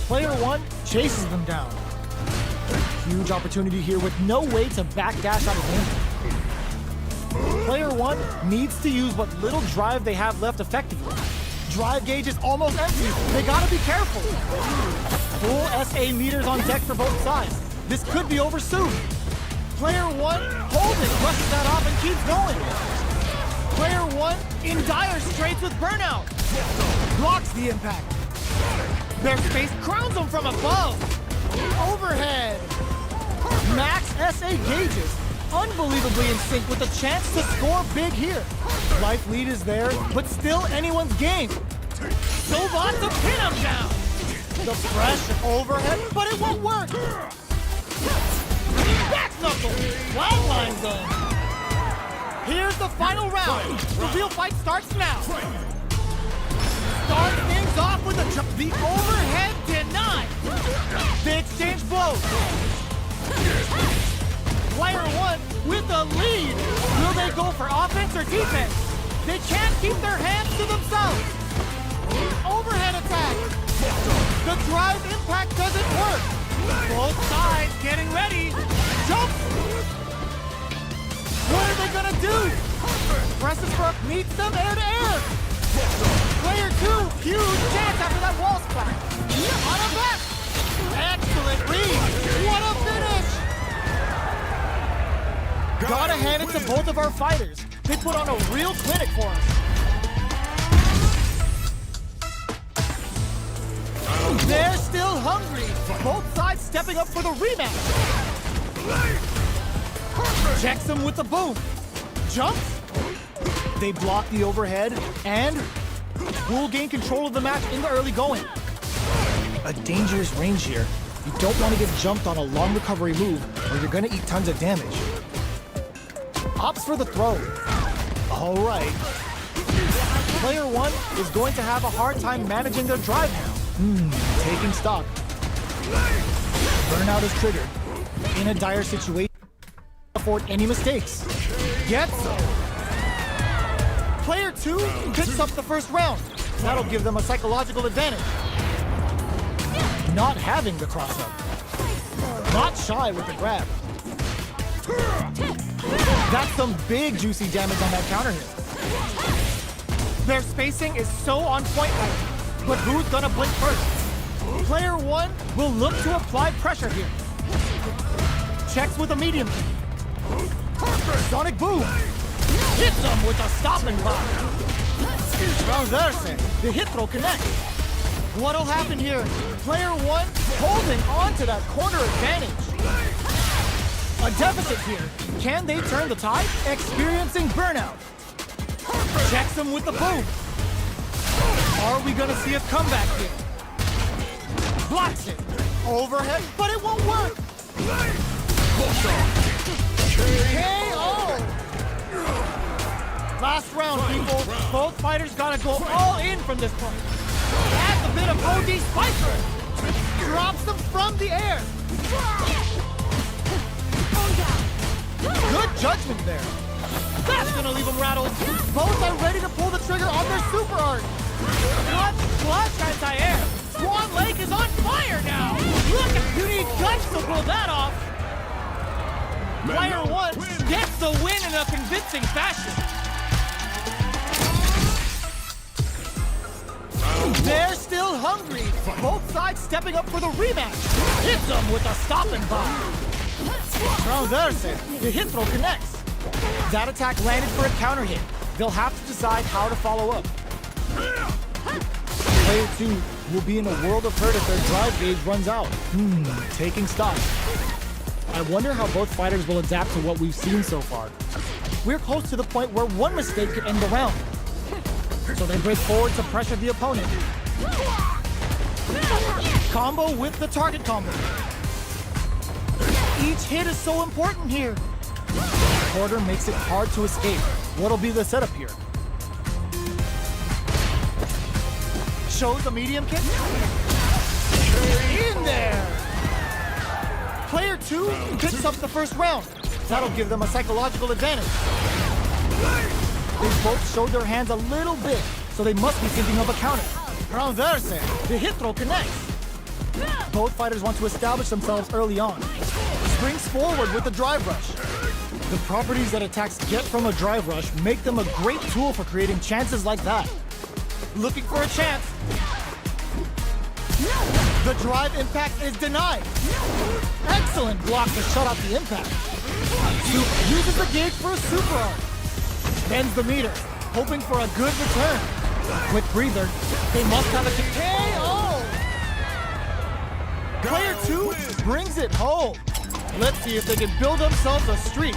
[SPEAKER 3] Player one chases them down. Huge opportunity here with no way to backdash out of danger. Player one needs to use what little drive they have left effectively. Drive gauge is almost empty. They gotta be careful. Full SA meters on deck for both sides. This could be over soon. Player one holds it, brushes that off and keeps going. Player one in dire straits with burnout. Blocks the impact. Their space crowns them from above. Overhead. Max SA gauges. Unbelievably in sync with a chance to score big here. Life lead is there, but still anyone's game. Sobot to pin him down. The pressure overhead, but it won't work. Back knuckle. Flatline zone. Here's the final round. The real fight starts now. Start things off with a jump. The overhead denied. They exchange blows. Player one with the lead. Will they go for offense or defense? They can't keep their hands to themselves. Overhead attack. The drive impact doesn't work. Both sides getting ready. Jump. What are they gonna do? Presses Brook meets them air to air. Player two, huge chance after that wall splat. On a back. Excellent read. What a finish. Gotta hand it to both of our fighters. They put on a real clinic for us. They're still hungry. Both sides stepping up for the rematch. Checks him with the boom. Jumps. They block the overhead and will gain control of the match in the early going. A dangerous range here. You don't want to get jumped on a long recovery move or you're going to eat tons of damage.
[SPEAKER 2] opts for the throw. All right. Player 1 is going to have a hard time managing their drive now. Taking stock. Burnout is triggered. In a dire situation, afford any mistakes. Gets them. Player 2 picks up the first round. That'll give them a psychological advantage. Not having the cross-up. Not shy with the grab. That's some big juicy damage on that counter hit. Their spacing is so on point right now, but who's gonna blink first? Player 1 will look to apply pressure here. Checks with a medium kick. Sonic boom! Hits him with a stopping block. Transverse. The hit throw connects. What'll happen here? Player 1 holding on to that corner advantage. A deficit here. Can they turn the tide? Experiencing burnout. Checks him with the boom. Are we gonna see a comeback here? Blocks it. Overhead, but it won't work. KO! Last round, people. Both fighters gotta go all in from this point. Adds a bit of OD Spiker. Drops them from the air. Good judgment there. That's gonna leave them rattled. Both are ready to pull the trigger on their super art. Clutch anti-air. Swan Lake is on fire now. Look, you need guts to pull that off. Player 1 gets the win in a convincing fashion. They're still hungry. Both sides stepping up for the rematch. Hits them with a stopping bomb. Transverse. The hit throw connects. That attack landed for a counter hit. They'll have to decide how to follow up. Player 2 will be in a world of hurt if their drive gauge runs out. Taking stock. I wonder how both fighters will adapt to what we've seen so far. We're close to the point where one mistake could end the round. So they break forward to pressure the opponent. Combo with the target combo. Each hit is so important here. Quarter makes it hard to escape. What'll be the setup here? Shows a medium kick. In there! Player 2 picks up the first round. That'll give them a psychological advantage. They both showed their hands a little bit, so they must be thinking of a counter. Transverse. The hit throw connects. Both fighters want to establish themselves early on. Springs forward with the drive rush. The properties that attacks get from a drive rush make them a great tool for creating chances like that. Looking for a chance. The drive impact is denied. Excellent block to shut out the impact. Soup uses the gauge for a super art. Bends the meter, hoping for a good return. Quick breather. They must have a KO! Player 2 brings it home. Let's see if they can build themselves a streak.